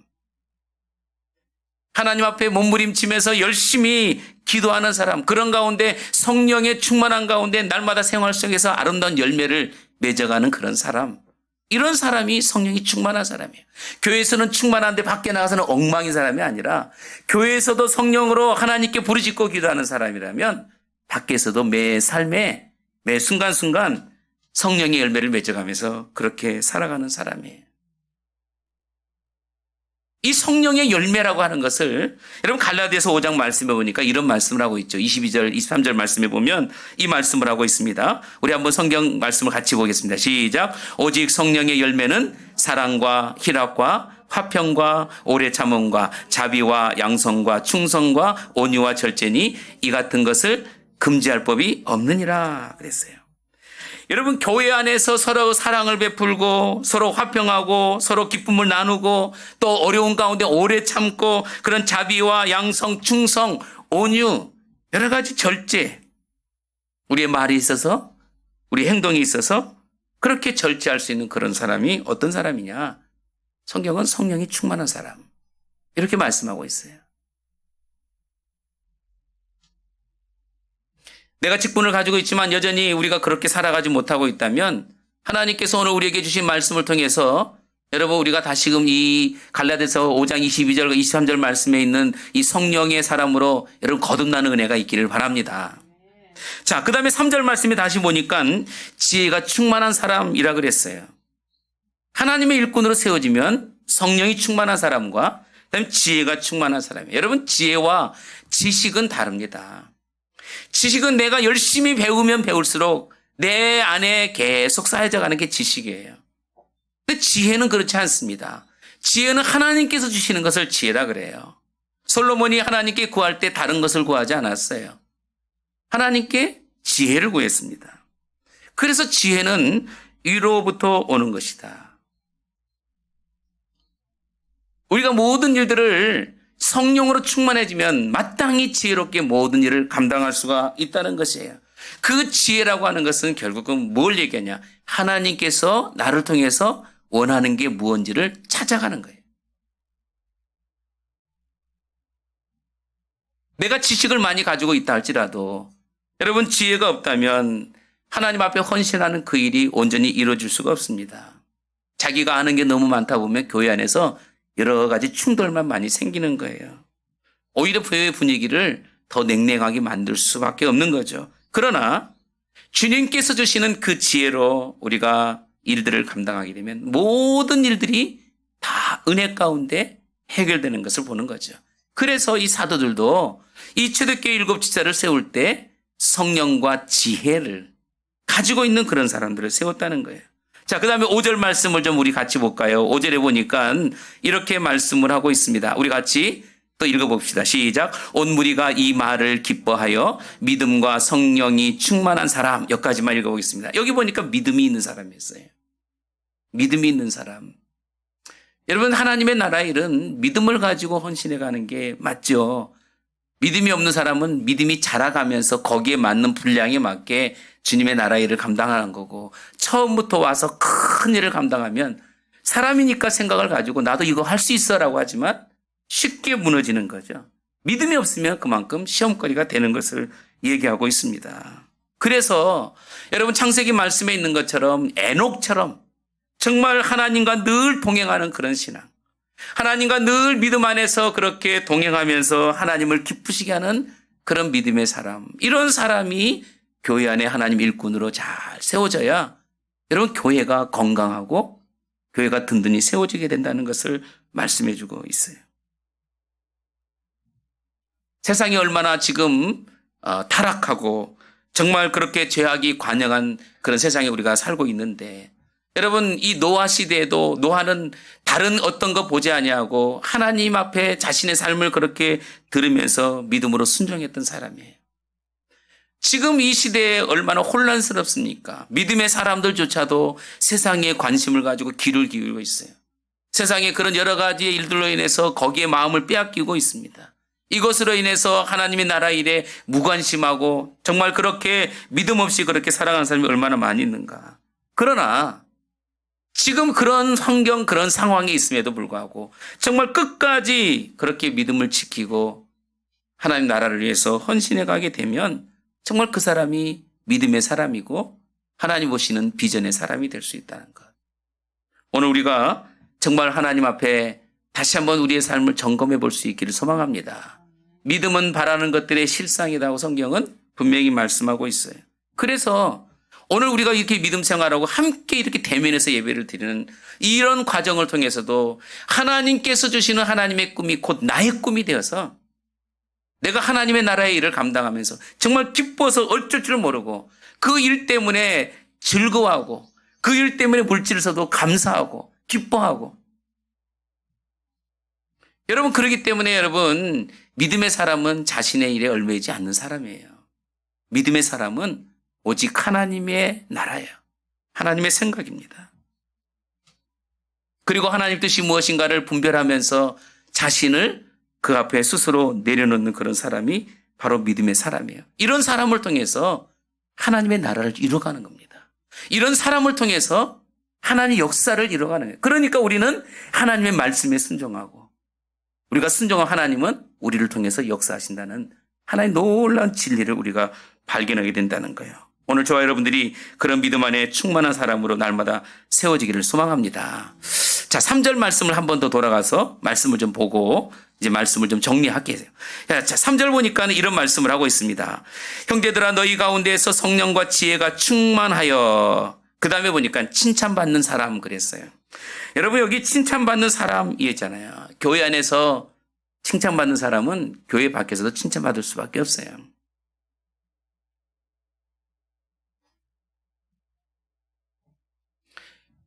하나님 앞에 몸부림치면서 열심히 기도하는 사람, 그런 가운데 성령의 충만한 가운데 날마다 생활 속에서 아름다운 열매를 맺어가는 그런 사람, 이런 사람이 성령이 충만한 사람이에요. 교회에서는 충만한데 밖에 나가서는 엉망인 사람이 아니라 교회에서도 성령으로 하나님께 부르짖고 기도하는 사람이라면 밖에서도 매 삶에 매 순간순간 성령의 열매를 맺어가면서 그렇게 살아가는 사람이에요. 이 성령의 열매라고 하는 것을 여러분 갈라디아서 5장 말씀에 보니까 이런 말씀을 하고 있죠. 22절, 23절 말씀에 보면 이 말씀을 하고 있습니다. 우리 한번 성경 말씀을 같이 보겠습니다. 시작. 오직 성령의 열매는 사랑과 희락과 화평과 오래 참음과 자비와 양성과 충성과 온유와 절제니 이 같은 것을 금지할 법이 없느니라 그랬어요. 여러분, 교회 안에서 서로 사랑을 베풀고 서로 화평하고 서로 기쁨을 나누고 또 어려운 가운데 오래 참고 그런 자비와 양성, 충성, 온유, 여러 가지 절제, 우리의 말이 있어서 우리 행동이 있어서 그렇게 절제할 수 있는 그런 사람이 어떤 사람이냐? 성경은 성령이 충만한 사람, 이렇게 말씀하고 있어요. 내가 직분을 가지고 있지만 여전히 우리가 그렇게 살아가지 못하고 있다면 하나님께서 오늘 우리에게 주신 말씀을 통해서 여러분, 우리가 다시금 이 갈라디아서 5장 22절과 23절 말씀에 있는 이 성령의 사람으로 여러분 거듭나는 은혜가 있기를 바랍니다. 자, 그 다음에 3절 말씀에 다시 보니까 지혜가 충만한 사람이라 그랬어요. 하나님의 일꾼으로 세워지면 성령이 충만한 사람과 그다음에 지혜가 충만한 사람이에요. 여러분, 지혜와 지식은 다릅니다. 지식은 내가 열심히 배우면 배울수록 내 안에 계속 쌓여져 가는 게 지식이에요. 근데 지혜는 그렇지 않습니다. 지혜는 하나님께서 주시는 것을 지혜라 그래요. 솔로몬이 하나님께 구할 때 다른 것을 구하지 않았어요. 하나님께 지혜를 구했습니다. 그래서 지혜는 위로부터 오는 것이다. 우리가 모든 일들을 성령으로 충만해지면 마땅히 지혜롭게 모든 일을 감당할 수가 있다는 것이에요. 그 지혜라고 하는 것은 결국은 뭘 얘기하냐? 하나님께서 나를 통해서 원하는 게 무엇인지를 찾아가는 거예요. 내가 지식을 많이 가지고 있다 할지라도 여러분 지혜가 없다면 하나님 앞에 헌신하는 그 일이 온전히 이루어질 수가 없습니다. 자기가 아는 게 너무 많다 보면 교회 안에서 여러 가지 충돌만 많이 생기는 거예요. 오히려 교회 분위기를 더 냉랭하게 만들 수밖에 없는 거죠. 그러나 주님께서 주시는 그 지혜로 우리가 일들을 감당하게 되면 모든 일들이 다 은혜 가운데 해결되는 것을 보는 거죠. 그래서 이 사도들도 이 초대교회 일곱 지사를 세울 때 성령과 지혜를 가지고 있는 그런 사람들을 세웠다는 거예요. 자, 그 다음에 5절 말씀을 좀 우리 같이 볼까요? 5절에 보니까 이렇게 말씀을 하고 있습니다. 우리 같이 또 읽어봅시다. 시작. 온 무리가 이 말을 기뻐하여 믿음과 성령이 충만한 사람. 여기까지만 읽어보겠습니다. 여기 보니까 믿음이 있는 사람이었어요. 믿음이 있는 사람. 여러분, 하나님의 나라 일은 믿음을 가지고 헌신해 가는 게 맞죠. 믿음이 없는 사람은 믿음이 자라가면서 거기에 맞는 분량에 맞게 주님의 나라 일을 감당하는 거고, 처음부터 와서 큰 일을 감당하면 사람이니까 생각을 가지고 나도 이거 할 수 있어라고 하지만 쉽게 무너지는 거죠. 믿음이 없으면 그만큼 시험거리가 되는 것을 얘기하고 있습니다. 그래서 여러분 창세기 말씀에 있는 것처럼 에녹처럼 정말 하나님과 늘 동행하는 그런 신앙, 하나님과 늘 믿음 안에서 그렇게 동행하면서 하나님을 기쁘시게 하는 그런 믿음의 사람, 이런 사람이 교회 안에 하나님 일꾼으로 잘 세워져야 여러분 교회가 건강하고 교회가 든든히 세워지게 된다는 것을 말씀해 주고 있어요. 세상이 얼마나 지금 타락하고 정말 그렇게 죄악이 관영한 그런 세상에 우리가 살고 있는데, 여러분 이 노아 시대에도 노아는 다른 어떤 거 보지 아니하고 하나님 앞에 자신의 삶을 그렇게 들으면서 믿음으로 순종했던 사람이에요. 지금 이 시대에 얼마나 혼란스럽습니까? 믿음의 사람들조차도 세상에 관심을 가지고 귀를 기울이고 있어요. 세상에 그런 여러 가지의 일들로 인해서 거기에 마음을 빼앗기고 있습니다. 이것으로 인해서 하나님의 나라 일에 무관심하고 정말 그렇게 믿음 없이 그렇게 살아가는 사람이 얼마나 많이 있는가. 그러나 지금 그런 환경, 그런 상황이 있음에도 불구하고 정말 끝까지 그렇게 믿음을 지키고 하나님 나라를 위해서 헌신해 가게 되면 정말 그 사람이 믿음의 사람이고 하나님 보시는 비전의 사람이 될 수 있다는 것. 오늘 우리가 정말 하나님 앞에 다시 한번 우리의 삶을 점검해 볼 수 있기를 소망합니다. 믿음은 바라는 것들의 실상이라고 성경은 분명히 말씀하고 있어요. 그래서 오늘 우리가 이렇게 믿음 생활하고 함께 이렇게 대면해서 예배를 드리는 이런 과정을 통해서도 하나님께서 주시는 하나님의 꿈이 곧 나의 꿈이 되어서 내가 하나님의 나라의 일을 감당하면서 정말 기뻐서 어쩔 줄 모르고 그 일 때문에 즐거워하고 그 일 때문에 물질을 써도 감사하고 기뻐하고, 여러분 그렇기 때문에 여러분 믿음의 사람은 자신의 일에 얽매이지 않는 사람이에요. 믿음의 사람은 오직 하나님의 나라예요. 하나님의 생각입니다. 그리고 하나님 뜻이 무엇인가를 분별하면서 자신을 그 앞에 스스로 내려놓는 그런 사람이 바로 믿음의 사람이에요. 이런 사람을 통해서 하나님의 나라를 이루어가는 겁니다. 이런 사람을 통해서 하나님의 역사를 이루어가는 거예요. 그러니까 우리는 하나님의 말씀에 순종하고 우리가 순종한 하나님은 우리를 통해서 역사하신다는 하나의 놀라운 진리를 우리가 발견하게 된다는 거예요. 오늘 저와 여러분들이 그런 믿음 안에 충만한 사람으로 날마다 세워지기를 소망합니다. 자, 3절 말씀을 한 번 더 돌아가서 말씀을 좀 보고 이제 말씀을 좀 정리할게요. 자, 3절 보니까 이런 말씀을 하고 있습니다. 형제들아 너희 가운데에서 성령과 지혜가 충만하여, 그 다음에 보니까 칭찬받는 사람 그랬어요. 여러분 여기 칭찬받는 사람이잖아요. 교회 안에서 칭찬받는 사람은 교회 밖에서도 칭찬받을 수밖에 없어요.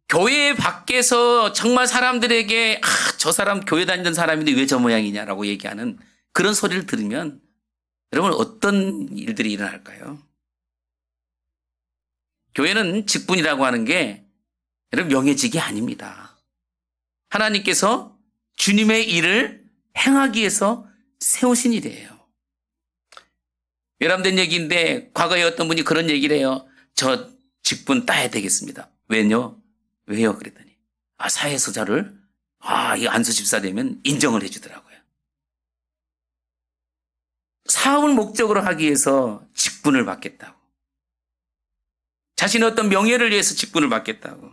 교회 밖에서 정말 사람들에게 저 사람 교회 다니던 사람인데 왜 저 모양이냐라고 얘기하는 그런 소리를 들으면 여러분 어떤 일들이 일어날까요? 교회는 직분이라고 하는 게 여러분 명예직이 아닙니다. 하나님께서 주님의 일을 행하기 위해서 세우신 일이에요. 외람된 얘기인데 과거에 어떤 분이 그런 얘기를 해요. 저 직분 따야 되겠습니다. 왜요? 그랬더니 사회에서 저를 이 안수 집사 되면 인정을 해주더라고요. 사업을 목적으로 하기 위해서 직분을 받겠다고. 자신의 어떤 명예를 위해서 직분을 받겠다고.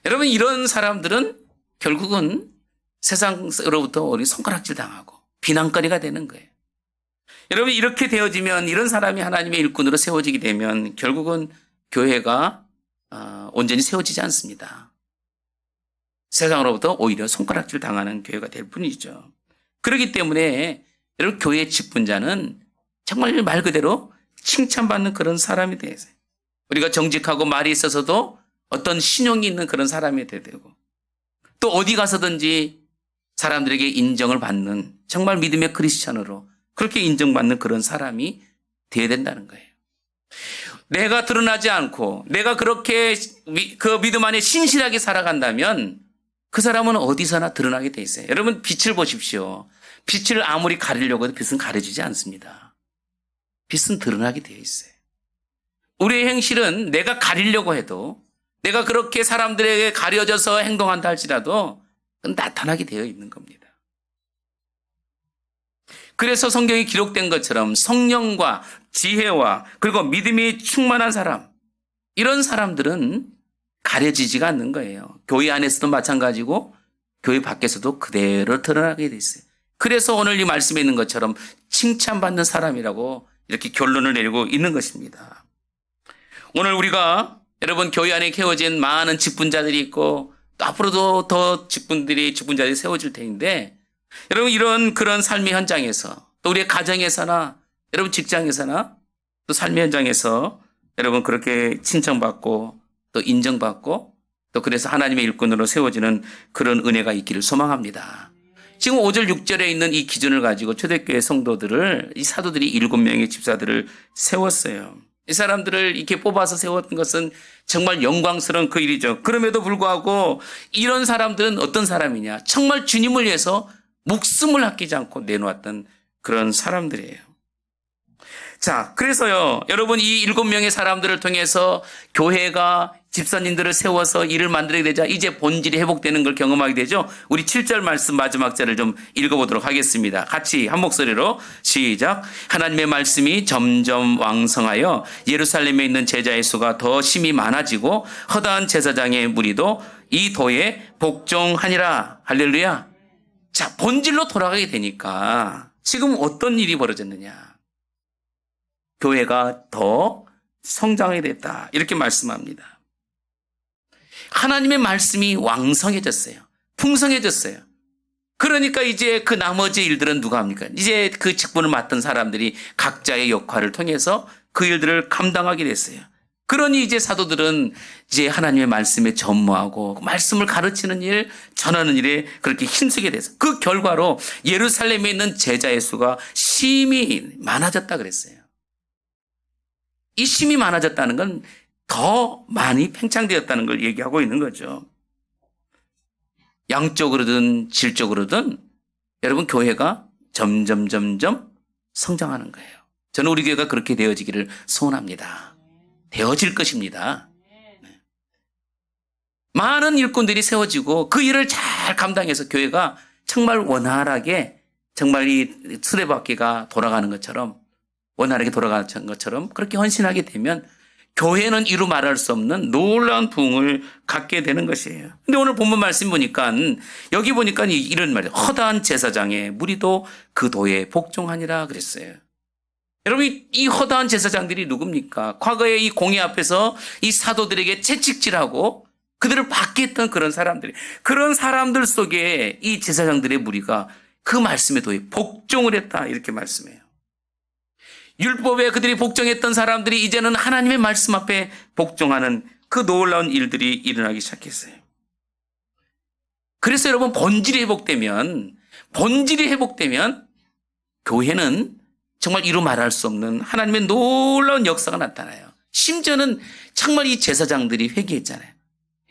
여러분, 이런 사람들은 결국은 세상으로부터 우리 손가락질 당하고 비난거리가 되는 거예요. 여러분, 이렇게 되어지면, 이런 사람이 하나님의 일꾼으로 세워지게 되면 결국은 교회가 온전히 세워지지 않습니다. 세상으로부터 오히려 손가락질 당하는 교회가 될 뿐이죠. 그렇기 때문에 여러분, 교회의 직분자는 정말 말 그대로 칭찬받는 그런 사람이 되어야 돼요. 우리가 정직하고 말이 있어서도 어떤 신용이 있는 그런 사람이 돼야 되고, 또 어디 가서든지 사람들에게 인정을 받는 정말 믿음의 크리스찬으로 그렇게 인정받는 그런 사람이 돼야 된다는 거예요. 내가 드러나지 않고 내가 그렇게 그 믿음 안에 신실하게 살아간다면 그 사람은 어디서나 드러나게 돼 있어요. 여러분, 빛을 보십시오. 빛을 아무리 가리려고 해도 빛은 가려지지 않습니다. 빛은 드러나게 되어 있어요. 우리의 행실은 내가 가리려고 해도, 내가 그렇게 사람들에게 가려져서 행동한다 할지라도 그건 나타나게 되어 있는 겁니다. 그래서 성경에 기록된 것처럼 성령과 지혜와 그리고 믿음이 충만한 사람, 이런 사람들은 가려지지가 않는 거예요. 교회 안에서도 마찬가지고 교회 밖에서도 그대로 드러나게 돼 있어요. 그래서 오늘 이 말씀에 있는 것처럼 칭찬받는 사람이라고 이렇게 결론을 내리고 있는 것입니다. 오늘 우리가 여러분, 교회 안에 세워진 많은 직분자들이 있고 또 앞으로도 더 직분자들이 세워질 텐데, 여러분, 이런 그런 삶의 현장에서, 또 우리의 가정에서나 여러분 직장에서나 또 삶의 현장에서 여러분 그렇게 칭찬받고 또 인정받고 또 그래서 하나님의 일꾼으로 세워지는 그런 은혜가 있기를 소망합니다. 지금 5절 6절에 있는 이 기준을 가지고 초대교회 성도들을, 이 사도들이 7명의 집사들을 세웠어요. 이 사람들을 이렇게 뽑아서 세웠던 것은 정말 영광스러운 그 일이죠. 그럼에도 불구하고 이런 사람들은 어떤 사람이냐? 정말 주님을 위해서 목숨을 아끼지 않고 내놓았던 그런 사람들이에요. 자, 그래서요, 여러분, 이 7명의 사람들을 통해서 교회가 집사님들을 세워서 일을 만들게 되자 이제 본질이 회복되는 걸 경험하게 되죠. 우리 7절 말씀 마지막 절을 좀 읽어보도록 하겠습니다. 같이 한 목소리로 시작. 하나님의 말씀이 점점 왕성하여 예루살렘에 있는 제자의 수가 더 심히 많아지고 허다한 제사장의 무리도 이 도에 복종하니라. 할렐루야. 자, 본질로 돌아가게 되니까 지금 어떤 일이 벌어졌느냐. 교회가 더 성장하게 됐다. 이렇게 말씀합니다. 하나님의 말씀이 왕성해졌어요. 풍성해졌어요. 그러니까 이제 그 나머지 일들은 누가 합니까? 이제 그 직분을 맡은 사람들이 각자의 역할을 통해서 그 일들을 감당하게 됐어요. 그러니 이제 사도들은 이제 하나님의 말씀에 전무하고 말씀을 가르치는 일, 전하는 일에 그렇게 힘쓰게 돼서 그 결과로 예루살렘에 있는 제자의 수가 심히 많아졌다 그랬어요. 이 심이 많아졌다는 건 더 많이 팽창되었다는 걸 얘기하고 있는 거죠. 양적으로든 질적으로든 여러분 교회가 점점 성장하는 거예요. 저는 우리 교회가 그렇게 되어지기를 소원합니다. 되어질 것입니다. 네. 많은 일꾼들이 세워지고 그 일을 잘 감당해서 교회가 정말 원활하게 정말 이 수레바퀴가 돌아가는 것처럼 원활하게 돌아가는 것처럼 그렇게 헌신하게 되면 교회는 이루 말할 수 없는 놀라운 부흥을 갖게 되는 것이에요. 근데 오늘 본문 말씀 보니까 여기 보니까 이런 말이에요. 허다한 제사장의 무리도 그 도에 복종하니라 그랬어요. 여러분, 이 허다한 제사장들이 누굽니까? 과거에 이 공회 앞에서 이 사도들에게 채찍질하고 그들을 박해했던 그런 사람들이, 그런 사람들 속에 이 제사장들의 무리가 그 말씀에 도에 복종을 했다 이렇게 말씀해요. 율법에 그들이 복종했던 사람들이 이제는 하나님의 말씀 앞에 복종하는 그 놀라운 일들이 일어나기 시작했어요. 그래서 여러분, 본질이 회복되면 교회는 정말 이루 말할 수 없는 하나님의 놀라운 역사가 나타나요. 심지어는 정말 이 제사장들이 회개했잖아요.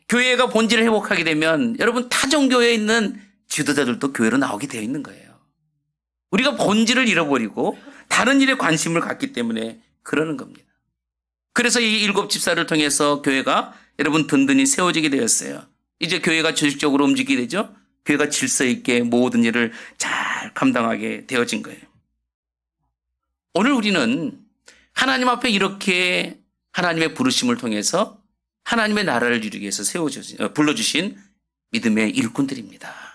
교회가 본질을 회복하게 되면 여러분, 타종교회에 있는 지도자들도 교회로 나오게 되어 있는 거예요. 우리가 본질을 잃어버리고 다른 일에 관심을 갖기 때문에 그러는 겁니다. 그래서 이 7 집사를 통해서 교회가 여러분 든든히 세워지게 되었어요. 이제 교회가 조직적으로 움직이게 되죠. 교회가 질서 있게 모든 일을 잘 감당하게 되어진 거예요. 오늘 우리는 하나님 앞에 이렇게 하나님의 부르심을 통해서 하나님의 나라를 이루기 위해서 불러주신 믿음의 일꾼들입니다.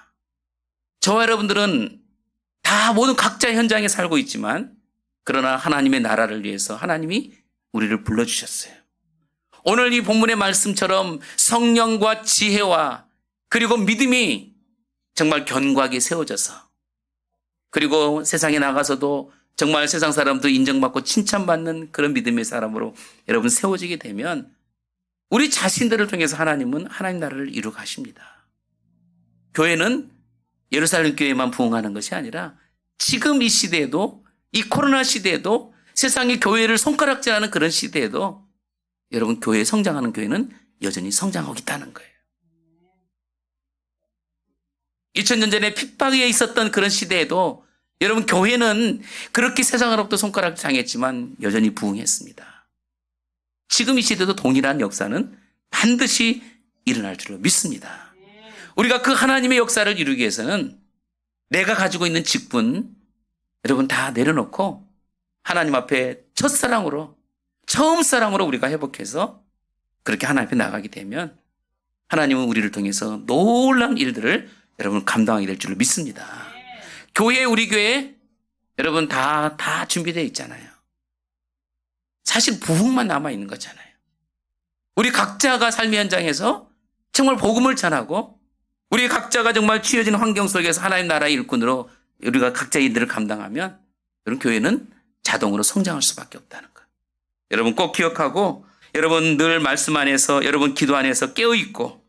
저와 여러분들은 다 모든 각자 현장에 살고 있지만 그러나 하나님의 나라를 위해서 하나님이 우리를 불러주셨어요. 오늘 이 본문의 말씀처럼 성령과 지혜와 그리고 믿음이 정말 견고하게 세워져서 그리고 세상에 나가서도 정말 세상 사람도 인정받고 칭찬받는 그런 믿음의 사람으로 여러분 세워지게 되면 우리 자신들을 통해서 하나님은 하나님 나라를 이루어 가십니다. 교회는 예루살렘 교회만 부흥하는 것이 아니라 지금 이 시대에도 이 코로나 시대에도 세상이 교회를 손가락질하는 그런 시대에도 여러분 교회에 성장하는 교회는 여전히 성장하고 있다는 거예요. 2000년 전에 핍박에 있었던 그런 시대에도 여러분 교회는 그렇게 세상으로부터 손가락질 당했지만 여전히 부흥했습니다. 지금 이 시대도 동일한 역사는 반드시 일어날 줄로 믿습니다. 우리가 그 하나님의 역사를 이루기 위해서는 내가 가지고 있는 직분 여러분 다 내려놓고 하나님 앞에 첫사랑으로 처음 사랑으로 우리가 회복해서 그렇게 하나님 앞에 나가게 되면 하나님은 우리를 통해서 놀라운 일들을 여러분 감당하게 될 줄로 믿습니다. 교회 우리 교회 여러분 다 준비되어 있잖아요. 사실 부흥만 남아있는 거잖아요. 우리 각자가 삶의 현장에서 정말 복음을 전하고 우리 각자가 정말 취해진 환경 속에서 하나님 나라의 일꾼으로 우리가 각자의 일들을 감당하면 여러분 교회는 자동으로 성장할 수밖에 없다는 거. 여러분 꼭 기억하고 여러분 늘 말씀 안에서 여러분 기도 안에서 깨어있고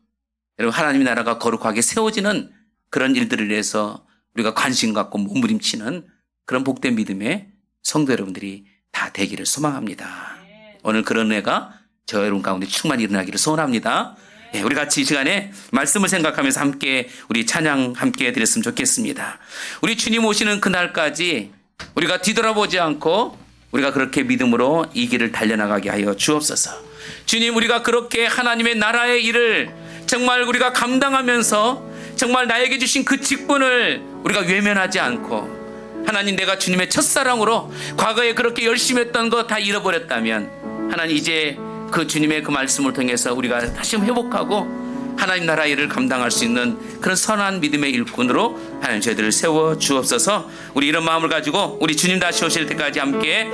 여러분 하나님의 나라가 거룩하게 세워지는 그런 일들을 위해서 우리가 관심 갖고 몸부림치는 그런 복된 믿음의 성도 여러분들이 다 되기를 소망합니다. 오늘 그런 애가 저 여러분 가운데 충만히 일어나기를 소원합니다. 예, 우리 같이 이 시간에 말씀을 생각하면서 함께 우리 찬양 함께 드렸으면 좋겠습니다. 우리 주님 오시는 그날까지 우리가 뒤돌아보지 않고 우리가 그렇게 믿음으로 이 길을 달려나가게 하여 주옵소서. 주님 우리가 그렇게 하나님의 나라의 일을 정말 우리가 감당하면서 정말 나에게 주신 그 직분을 우리가 외면하지 않고 하나님 내가 주님의 첫사랑으로 과거에 그렇게 열심히 했던 거 다 잃어버렸다면 하나님 이제 그 주님의 그 말씀을 통해서 우리가 다시 회복하고 하나님 나라 일을 감당할 수 있는 그런 선한 믿음의 일꾼으로 하나님 저희들을 세워 주옵소서. 우리 이런 마음을 가지고 우리 주님 다시 오실 때까지 함께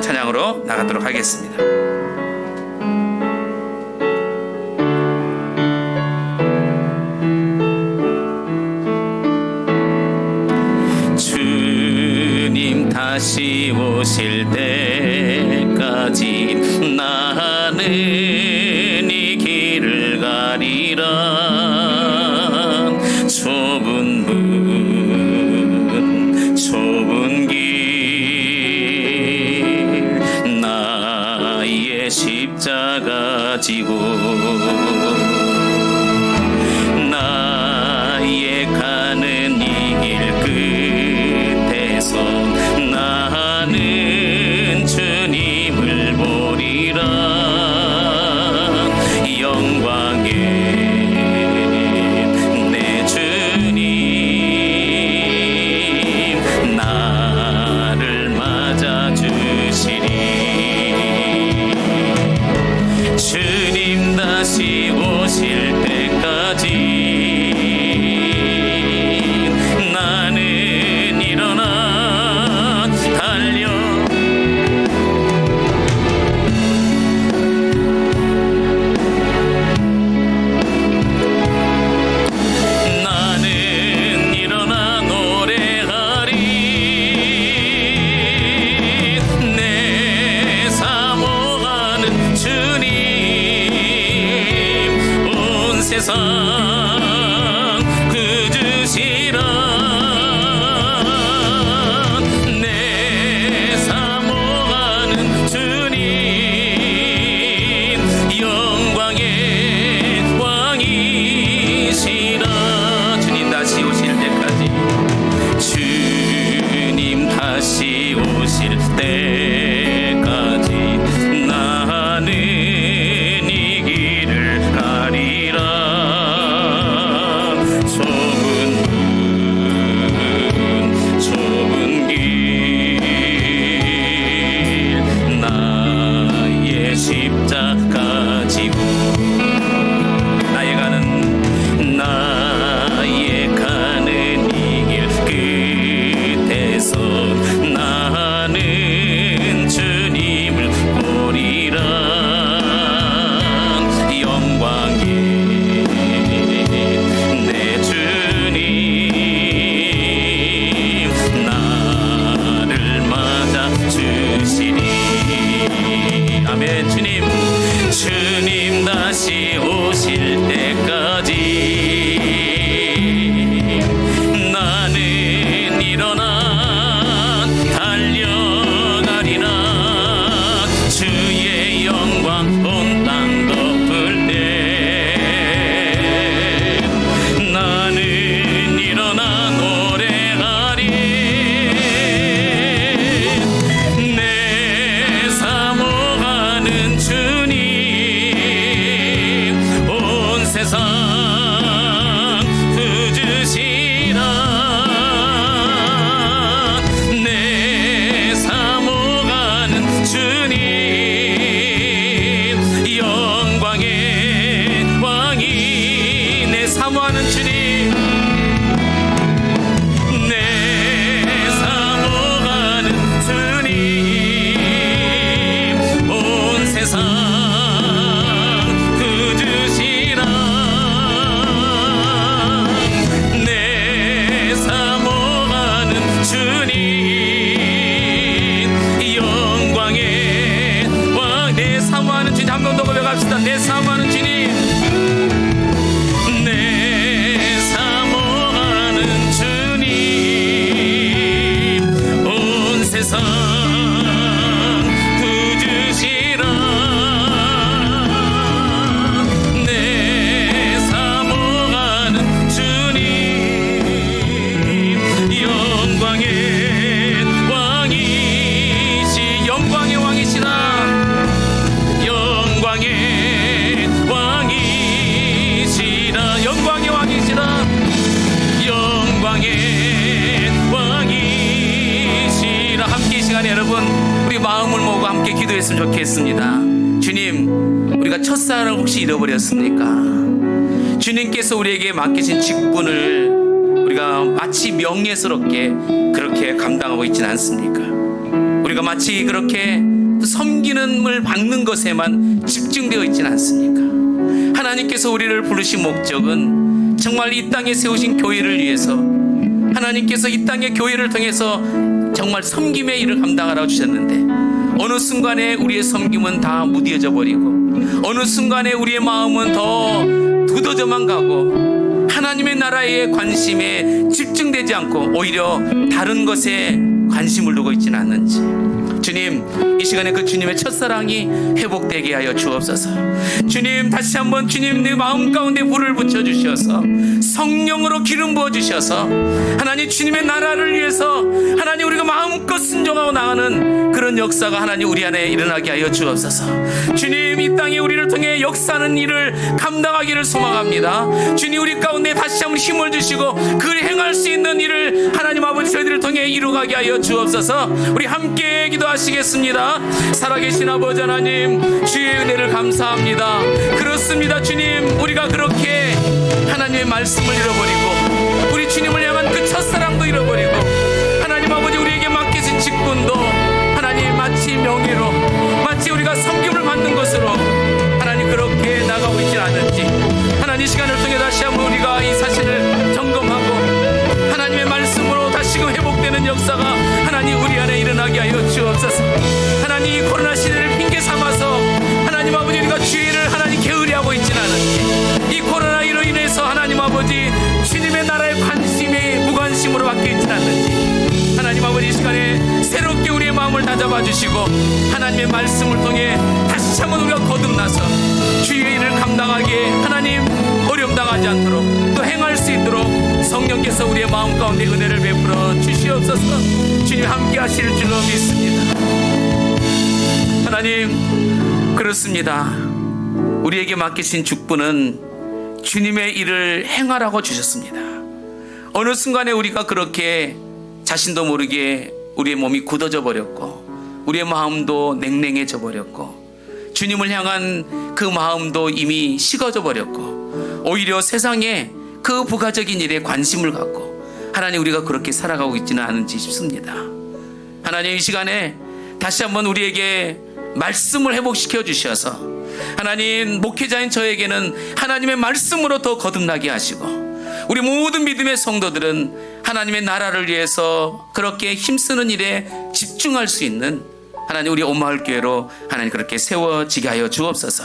찬양으로 나가도록 하겠습니다. 주님 다시 오실 때까지 나는 이 길을 가리라. 좁은 문 좁은 길 나의 십자가 지고 나의 가는 이 길 끝에서 나는 주님을 보리라. 영광의 내 주님 나를 맞아주시리. 주님 다시 오실 때까지 나는 일어나 달려 나는 일어나 노래하리. 내 사모하는 주님 온 세상 그 주시라. 내 사모하는 주님 영광의 왕이시라. 주님 다시 오실 때 기도했으면 좋겠습니다. 주님, 우리가 첫사랑을 혹시 잃어버렸습니까? 주님께서 우리에게 맡기신 직분을 우리가 마치 명예스럽게 그렇게 감당하고 있지는 않습니까? 우리가 마치 그렇게 섬기는을 받는 것에만 집중되어 있지는 않습니까? 하나님께서 우리를 부르신 목적은 정말 이 땅에 세우신 교회를 위해서, 하나님께서 이 땅의 교회를 통해서 정말 섬김의 일을 감당하라고 주셨는데, 어느 순간에 우리의 섬김은 다 무뎌져 버리고, 어느 순간에 우리의 마음은 더 굳어져만 가고, 하나님의 나라의 관심에 집중되지 않고 오히려 다른 것에 관심을 두고 있지는 않는지, 주님, 이 시간에 그 주님의 첫사랑이 회복되게 하여 주옵소서. 주님, 다시 한번 주님 내 마음 가운데 불을 붙여주셔서 성령으로 기름 부어주셔서 하나님 주님의 나라를 위해서 하나님 우리가 마음껏 순종하고 나가는 그런 역사가 하나님 우리 안에 일어나게 하여 주옵소서. 주님, 이 땅에 우리를 통해 역사하는 일을 감당하기를 소망합니다. 주님, 우리 가운데 다시 한번 힘을 주시고 그를 행할 수 있는 일을 하나님 아버지 저희들을 통해 이루어가게 하여 주옵소서. 우리 함께 기도하시겠습니다. 살아계신 아버지 하나님, 주의 은혜를 감사합니다. 그렇습니다. 주님, 우리가 그렇게 하나님의 말씀을 잃어버리고 우리 주님을 향한 그 첫사랑도 잃어버리고 하나님 아버지 우리에게 맡기신 직분도 하나님 마치 명예로, 마치 우리가 섬김을 받는 것으로 하나님 그렇게 나가고 있지 않은지, 하나님 시간을 통해 다시 한번 우리가 이 사실을 점검하고 하나님의 말씀으로 다시금 회복되는 역사가 하나님 우리 안에 일어나게 하여 주옵소서. 하나님, 이 코로나 시대를 핑계 삼아서 하나님 아버지 우리가 주의를 하나님 게으리하고 있지는 않은지, 이 코로나로 인해서 하나님 아버지 주님의 나라의 관심이 무관심으로 바뀌어 있지는 않는지, 하나님 아버지 이 시간에 새롭게 우리의 마음을 다잡아 주시고 하나님의 말씀을 통해 다시 한번 우리가 거듭나서 주의 일을 감당하기에 하나님 어려움당하지 않도록 또 행할 수 있도록 성령께서 우리의 마음 가운데 은혜를 베풀어 주시옵소서. 주님 함께 하실 줄로 믿습니다. 하나님, 그렇습니다. 우리에게 맡기신 직분은 주님의 일을 행하라고 주셨습니다. 어느 순간에 우리가 그렇게 자신도 모르게 우리의 몸이 굳어져 버렸고 우리의 마음도 냉랭해져 버렸고 주님을 향한 그 마음도 이미 식어져 버렸고 오히려 세상에 그 부가적인 일에 관심을 갖고 하나님 우리가 그렇게 살아가고 있지는 않은지 싶습니다. 하나님, 이 시간에 다시 한번 우리에게 말씀을 회복시켜 주셔서 하나님 목회자인 저에게는 하나님의 말씀으로 더 거듭나게 하시고 우리 모든 믿음의 성도들은 하나님의 나라를 위해서 그렇게 힘쓰는 일에 집중할 수 있는 하나님 우리 온마을교회로 하나님 그렇게 세워지게 하여 주옵소서.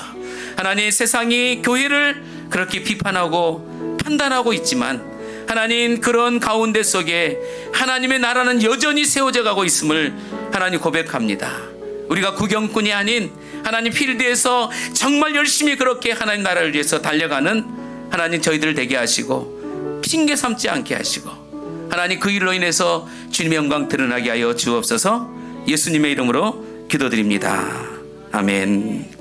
하나님, 세상이 교회를 그렇게 비판하고 판단하고 있지만 하나님 그런 가운데 속에 하나님의 나라는 여전히 세워져 가고 있음을 하나님 고백합니다. 우리가 구경꾼이 아닌 하나님 필드에서 정말 열심히 그렇게 하나님 나라를 위해서 달려가는 하나님 저희들 되게 하시고 핑계 삼지 않게 하시고 하나님 그 일로 인해서 주님의 영광 드러나게 하여 주옵소서. 예수님의 이름으로 기도드립니다. 아멘.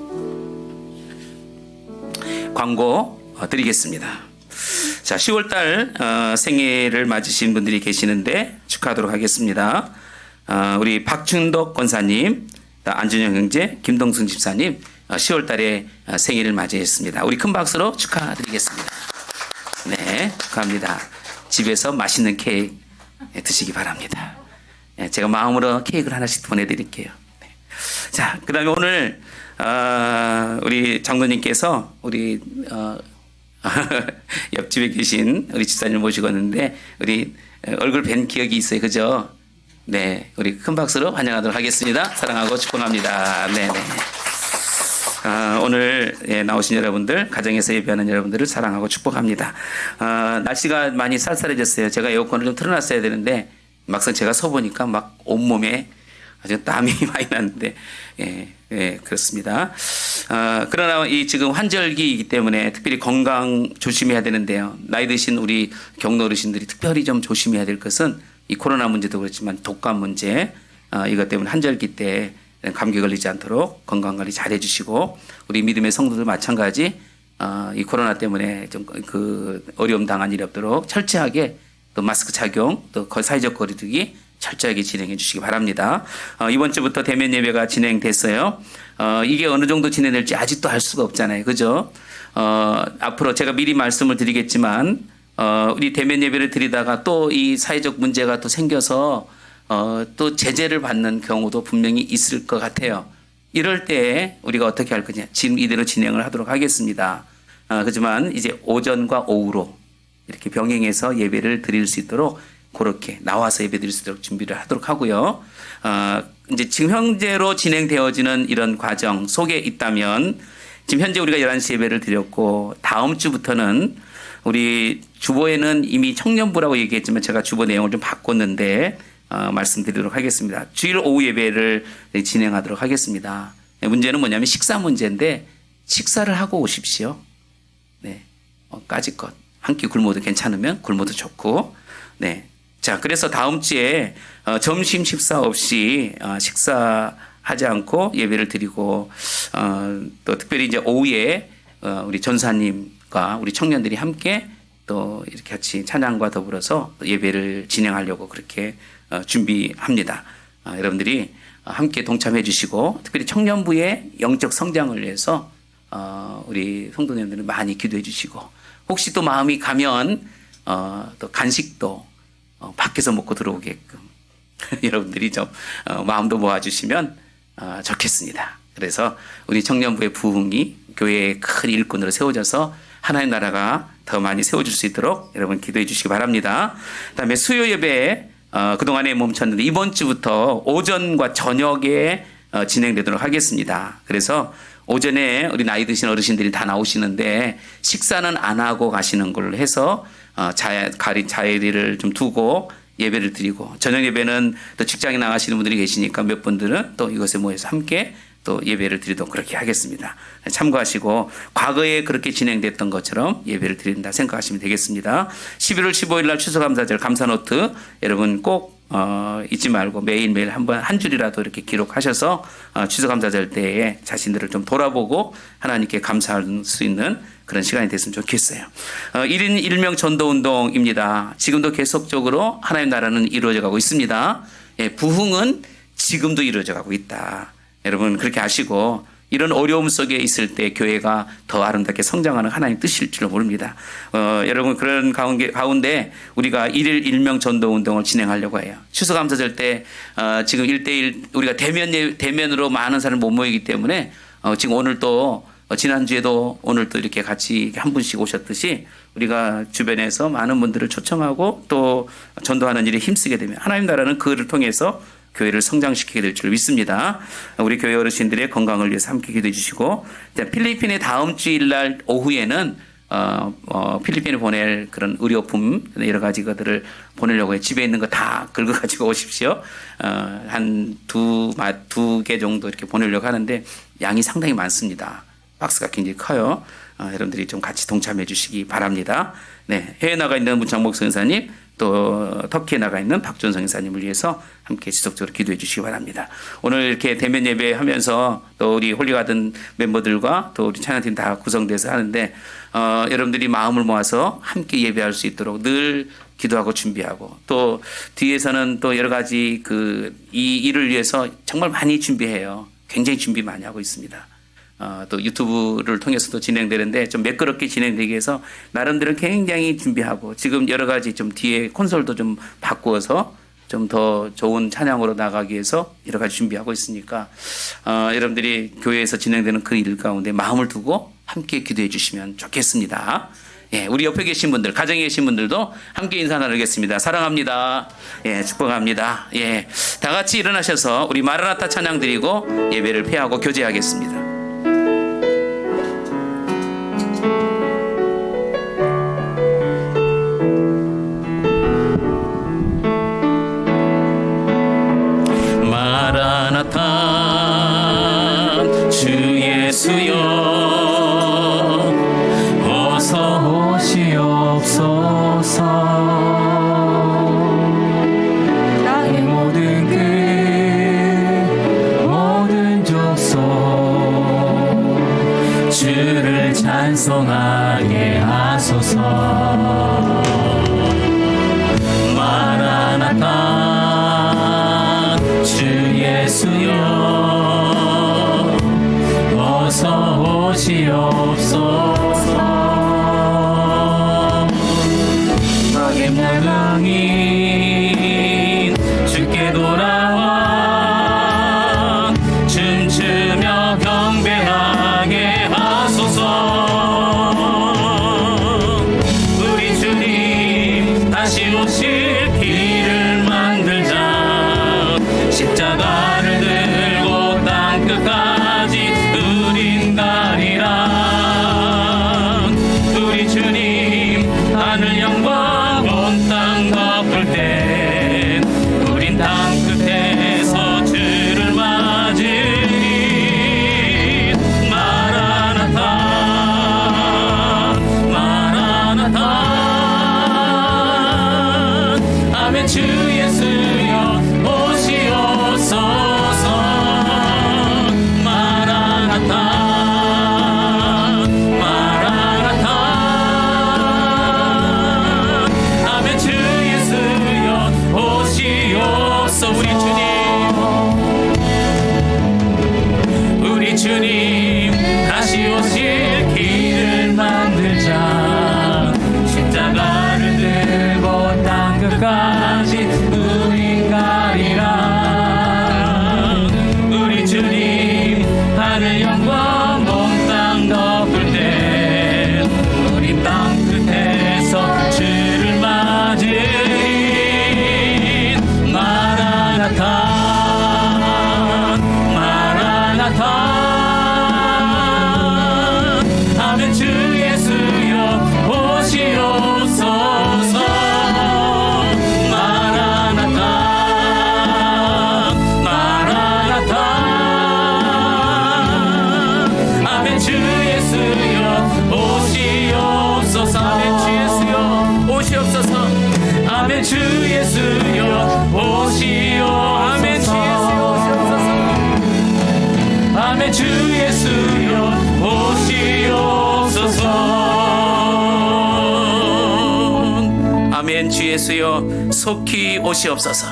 광고 드리겠습니다. 자, 10월달 생일을 맞으신 분들이 계시는데 축하하도록 하겠습니다. 우리 박준덕 권사님, 안준영 형제, 김동순 집사님 10월달에 생일을 맞이했습니다. 우리 큰 박수로 축하드리겠습니다. 네, 축하합니다. 집에서 맛있는 케이크 드시기 바랍니다. 제가 마음으로 케이크를 하나씩 보내드릴게요. 네. 자, 그 다음에 오늘 우리 장로님께서 우리 옆집에 계신 우리 집사님을 모시고 왔는데 우리 얼굴 뵌 기억이 있어요. 그죠? 네, 우리 큰 박수로 환영하도록 하겠습니다. 사랑하고 축복합니다. 네, 네. 오늘 나오신 여러분들, 가정에서 예배하는 여러분들을 사랑하고 축복합니다. 날씨가 많이 쌀쌀해졌어요. 제가 에어컨을 좀 틀어놨어야 되는데 막상 제가 서보니까 막 온몸에 아주 땀이 많이 나는데 그렇습니다. 그러나 이 지금 환절기이기 때문에 특별히 건강 조심해야 되는데요. 나이 드신 우리 경로 어르신들이 특별히 좀 조심해야 될 것은 이 코로나 문제도 그렇지만 독감 문제, 이것 때문에 환절기 때 감기 걸리지 않도록 건강관리 잘 해주시고 우리 믿음의 성도들 마찬가지 이 코로나 때문에 좀 그 어려움 당한 일이 없도록 철저하게 또 마스크 착용 또 사회적 거리두기 철저하게 진행해 주시기 바랍니다. 이번 주부터 대면 예배가 진행됐어요. 이게 어느 정도 진행될지 아직도 알 수가 없잖아요. 그죠? 앞으로 제가 미리 말씀을 드리겠지만, 우리 대면 예배를 드리다가 또 이 사회적 문제가 또 생겨서, 또 제재를 받는 경우도 분명히 있을 것 같아요. 이럴 때 우리가 어떻게 할 거냐. 지금 이대로 진행을 하도록 하겠습니다. 하지만 이제 오전과 오후로 이렇게 병행해서 예배를 드릴 수 있도록 그렇게 나와서 예배 드릴 수 있도록 준비를 하도록 하고요. 이제 지금 현재로 진행되어지는 이런 과정 속에 있다면 지금 현재 우리가 11시 예배를 드렸고 다음 주부터는 우리 주보에는 이미 청년부라고 얘기했지만 제가 주보 내용을 좀 바꿨는데 말씀드리도록 하겠습니다. 주일 오후 예배를 진행하도록 하겠습니다. 문제는 뭐냐면 식사 문제인데 식사를 하고 오십시오. 네, 까짓것 한 끼 굶어도 괜찮으면 굶어도 좋고, 네. 자, 그래서 다음 주에 점심 식사 없이 식사하지 않고 예배를 드리고 또 특별히 이제 오후에 우리 전사님과 우리 청년들이 함께 또 이렇게 같이 찬양과 더불어서 예배를 진행하려고 그렇게 준비합니다. 여러분들이 함께 동참해 주시고 특별히 청년부의 영적 성장을 위해서 우리 성도님들은 많이 기도해 주시고 혹시 또 마음이 가면 또 간식도 밖에서 먹고 들어오게끔 여러분들이 좀 마음도 모아주시면 좋겠습니다. 그래서 우리 청년부의 부흥이 교회의 큰 일꾼으로 세워져서 하나님 나라가 더 많이 세워질 수 있도록 여러분 기도해 주시기 바랍니다. 그다음에 수요 예배 그동안에 멈췄는데 이번 주부터 오전과 저녁에 진행되도록 하겠습니다. 그래서 오전에 우리 나이 드신 어르신들이 다 나오시는데 식사는 안 하고 가시는 걸로 해서 자리를 좀 두고 예배를 드리고 저녁 예배는 또 직장에 나가시는 분들이 계시니까 몇 분들은 또 이것에 모여서 함께 또 예배를 드리도록 그렇게 하겠습니다. 참고하시고 과거에 그렇게 진행됐던 것처럼 예배를 드린다 생각하시면 되겠습니다. 11월 15일 날 추수감사절 감사노트 여러분 꼭 잊지 말고 매일매일 한 줄이라도 이렇게 기록하셔서 추수감사절 때에 자신들을 좀 돌아보고 하나님께 감사할 수 있는 그런 시간이 됐으면 좋겠어요. 1인 1명 전도운동입니다. 지금도 계속적으로 하나님 나라는 이루어져 가고 있습니다. 부흥은 지금도 이루어져 가고 있다. 여러분 그렇게 아시고 이런 어려움 속에 있을 때 교회가 더 아름답게 성장하는 하나님 뜻일 줄로 모릅니다. 여러분 그런 가운데 우리가 1일 1명 전도운동을 진행하려고 해요. 추수감사절 때 지금 1대1 우리가 대면으로 많은 사람이 못 모이기 때문에 지금 오늘 또 지난주에도 오늘 또 이렇게 같이 한 분씩 오셨듯이 우리가 주변에서 많은 분들을 초청하고 또 전도하는 일에 힘쓰게 되면 하나님 나라는 그를 통해서 교회를 성장시키게 될 줄 믿습니다. 우리 교회 어르신들의 건강을 위해서 함께 기도해 주시고 필리핀의 다음 주일날 오후에는 필리핀에 보낼 그런 의료품 여러 가지 것들을 보내려고 해요. 집에 있는 거 다 긁어가지고 오십시오. 한 두 개 정도 이렇게 보내려고 하는데 양이 상당히 많습니다. 박스가 굉장히 커요. 여러분들이 좀 같이 동참해 주시기 바랍니다. 네, 해외 나가 있는 문창목 선사님 또 터키에 나가 있는 박준성 선사님을 위해서 함께 지속적으로 기도해 주시기 바랍니다. 오늘 이렇게 대면 예배하면서 또 우리 홀리가든 멤버들과 또 우리 찬양팀 다 구성돼서 하는데 여러분들이 마음을 모아서 함께 예배할 수 있도록 늘 기도하고 준비하고 또 뒤에서는 또 여러 가지 이 일을 위해서 정말 많이 준비해요. 굉장히 준비 많이 하고 있습니다. 또 유튜브를 통해서도 진행되는데 좀 매끄럽게 진행되기 위해서 나름대로 굉장히 준비하고 지금 여러 가지 좀 뒤에 콘솔도 좀 바꾸어서 좀 더 좋은 찬양으로 나가기 위해서 여러 가지 준비하고 있으니까 여러분들이 교회에서 진행되는 그 일 가운데 마음을 두고 함께 기도해 주시면 좋겠습니다. 예, 우리 옆에 계신 분들, 가정에 계신 분들도 함께 인사 나누겠습니다. 사랑합니다. 예, 축복합니다. 예, 다 같이 일어나셔서 우리 마라나타 찬양 드리고 예배를 폐하고 교제하겠습니다. 마라나타 주 예수여 어서 오시옵소서 땅의 모든 모든 족속 주를 찬송하게 하소서 마라나타 예수여 어서 오시옵소서. 무능인 주께 돌아와 춤추며 경배하게 하소서. 우리 주님 다시 오실 길을 만들자. 십자가를 들고 땅끝까지 우린 가리라. 우리 주님 하늘 영광 온 땅 덮을 때 우린 땅끝에서 주를 맞으리. 마라나타 마라나타. 아멘. 주 예수여 오시옵소서. 마라나타 마라나타. 아멘. 주 예수여 오시옵소서. 우리 주님 다시 오실 길을 만들자. 십자가를 들고 땅끝까지 우린 가리라. 우리 주님 하늘 영광 온 땅 덮을 때 우리 땅끝에서 주를 맞으리. 마라나타 마라나타. 아멘. 주 예수여 오시옵소서. 마라나타 마라나타. 아멘. 주 예수여 오시옵소서. 아멘. 주 예수여 오시옵소서. 아멘. 주 예수여 오시오. 아멘. 주 예수여 오시옵소서. 아멘. 주 예수여 오시옵소서. 아멘. 주 예수여 속히 오시옵소서.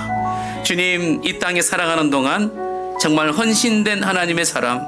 주님 이 땅에 살아가는 동안 정말 헌신된 하나님의 사람,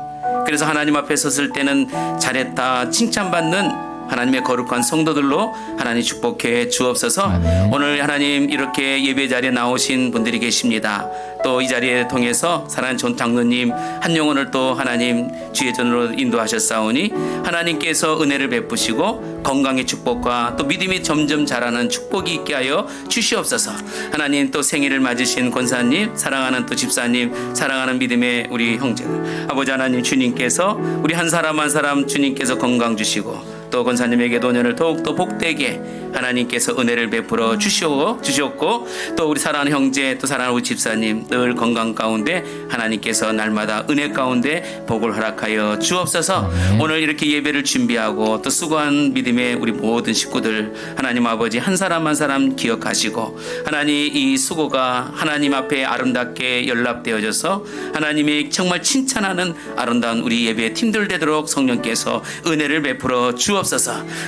그래서 하나님 앞에 섰을 때는 잘했다 칭찬받는 하나님의 거룩한 성도들로 하나님 축복해 주옵소서. 아멘. 오늘 하나님 이렇게 예배 자리에 나오신 분들이 계십니다. 또 이 자리에 통해서 사랑하는 전 장로님 한 영혼을 또 하나님 주의 전으로 인도하셨사오니 하나님께서 은혜를 베푸시고 건강의 축복과 또 믿음이 점점 자라는 축복이 있게 하여 주시옵소서. 하나님 또 생일을 맞으신 권사님, 사랑하는 또 집사님, 사랑하는 믿음의 우리 형제들, 아버지 하나님 주님께서 우리 한 사람 한 사람 주님께서 건강 주시고 또 권사님에게 노년을 더욱더 복되게 하나님께서 은혜를 베풀어 주셨고 또 우리 사랑하는 형제 또 사랑하는 우리 집사님 늘 건강 가운데 하나님께서 날마다 은혜 가운데 복을 허락하여 주옵소서. 오늘 이렇게 예배를 준비하고 또 수고한 믿음의 우리 모든 식구들 하나님 아버지 한 사람 한 사람 기억하시고 하나님 이 수고가 하나님 앞에 아름답게 연락되어져서 하나님이 정말 칭찬하는 아름다운 우리 예배 팀들 되도록 성령께서 은혜를 베풀어 주옵소서.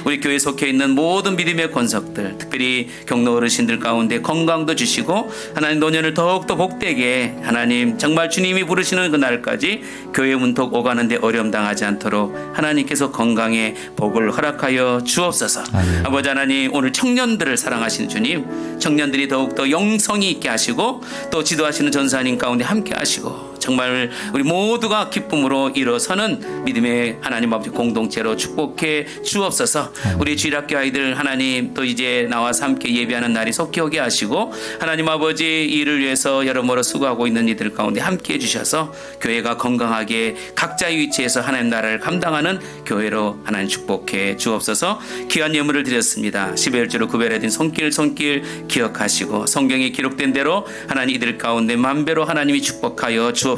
우리 교회에 속해 있는 모든 믿음의 권석들, 특별히 경로 어르신들 가운데 건강도 주시고 하나님 노년을 더욱더 복되게 하나님 정말 주님이 부르시는 그날까지 교회 문턱 오가는데 어려움 당하지 않도록 하나님께서 건강에 복을 허락하여 주옵소서. 아멘. 아버지 하나님 오늘 청년들을 사랑하시는 주님, 청년들이 더욱더 영성이 있게 하시고 또 지도하시는 전사님 가운데 함께 하시고 정말 우리 모두가 기쁨으로 일어서는 믿음의 하나님 아버지 공동체로 축복해 주옵소서. 우리 주일학교 아이들 하나님 또 이제 나와서 함께 예배하는 날이 속히 오게 하시고 하나님 아버지 이를 위해서 여러모로 수고하고 있는 이들 가운데 함께 해주셔서 교회가 건강하게 각자의 위치에서 하나님 나라를 감당하는 교회로 하나님 축복해 주옵소서. 귀한 예물을 드렸습니다. 11주로 구별해진 손길 기억하시고 성경에 기록된 대로 하나님 이들 가운데 만배로 하나님이 축복하여 주옵소서.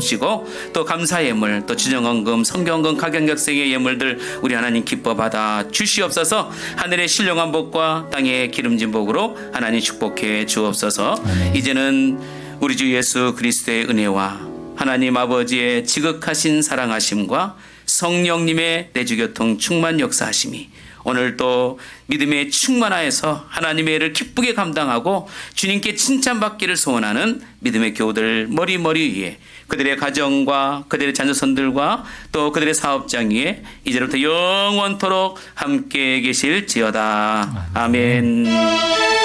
또 감사 예물, 또 주정헌금, 성경헌금, 가경격생의 예물들 우리 하나님 기뻐 받아 주시옵소서. 하늘의 신령한 복과 땅의 기름진 복으로 하나님 축복해 주옵소서. 아멘. 이제는 우리 주 예수 그리스도의 은혜와 하나님 아버지의 지극하신 사랑하심과 성령님의 내주교통 충만 역사하심이 오늘 또 믿음의 충만하여서 하나님의 일을 기쁘게 감당하고 주님께 칭찬받기를 소원하는 믿음의 교우들 머리 위에 그들의 가정과 그들의 자녀선들과 또 그들의 사업장 위에 이제부터 영원토록 함께 계실지어다. 아멘.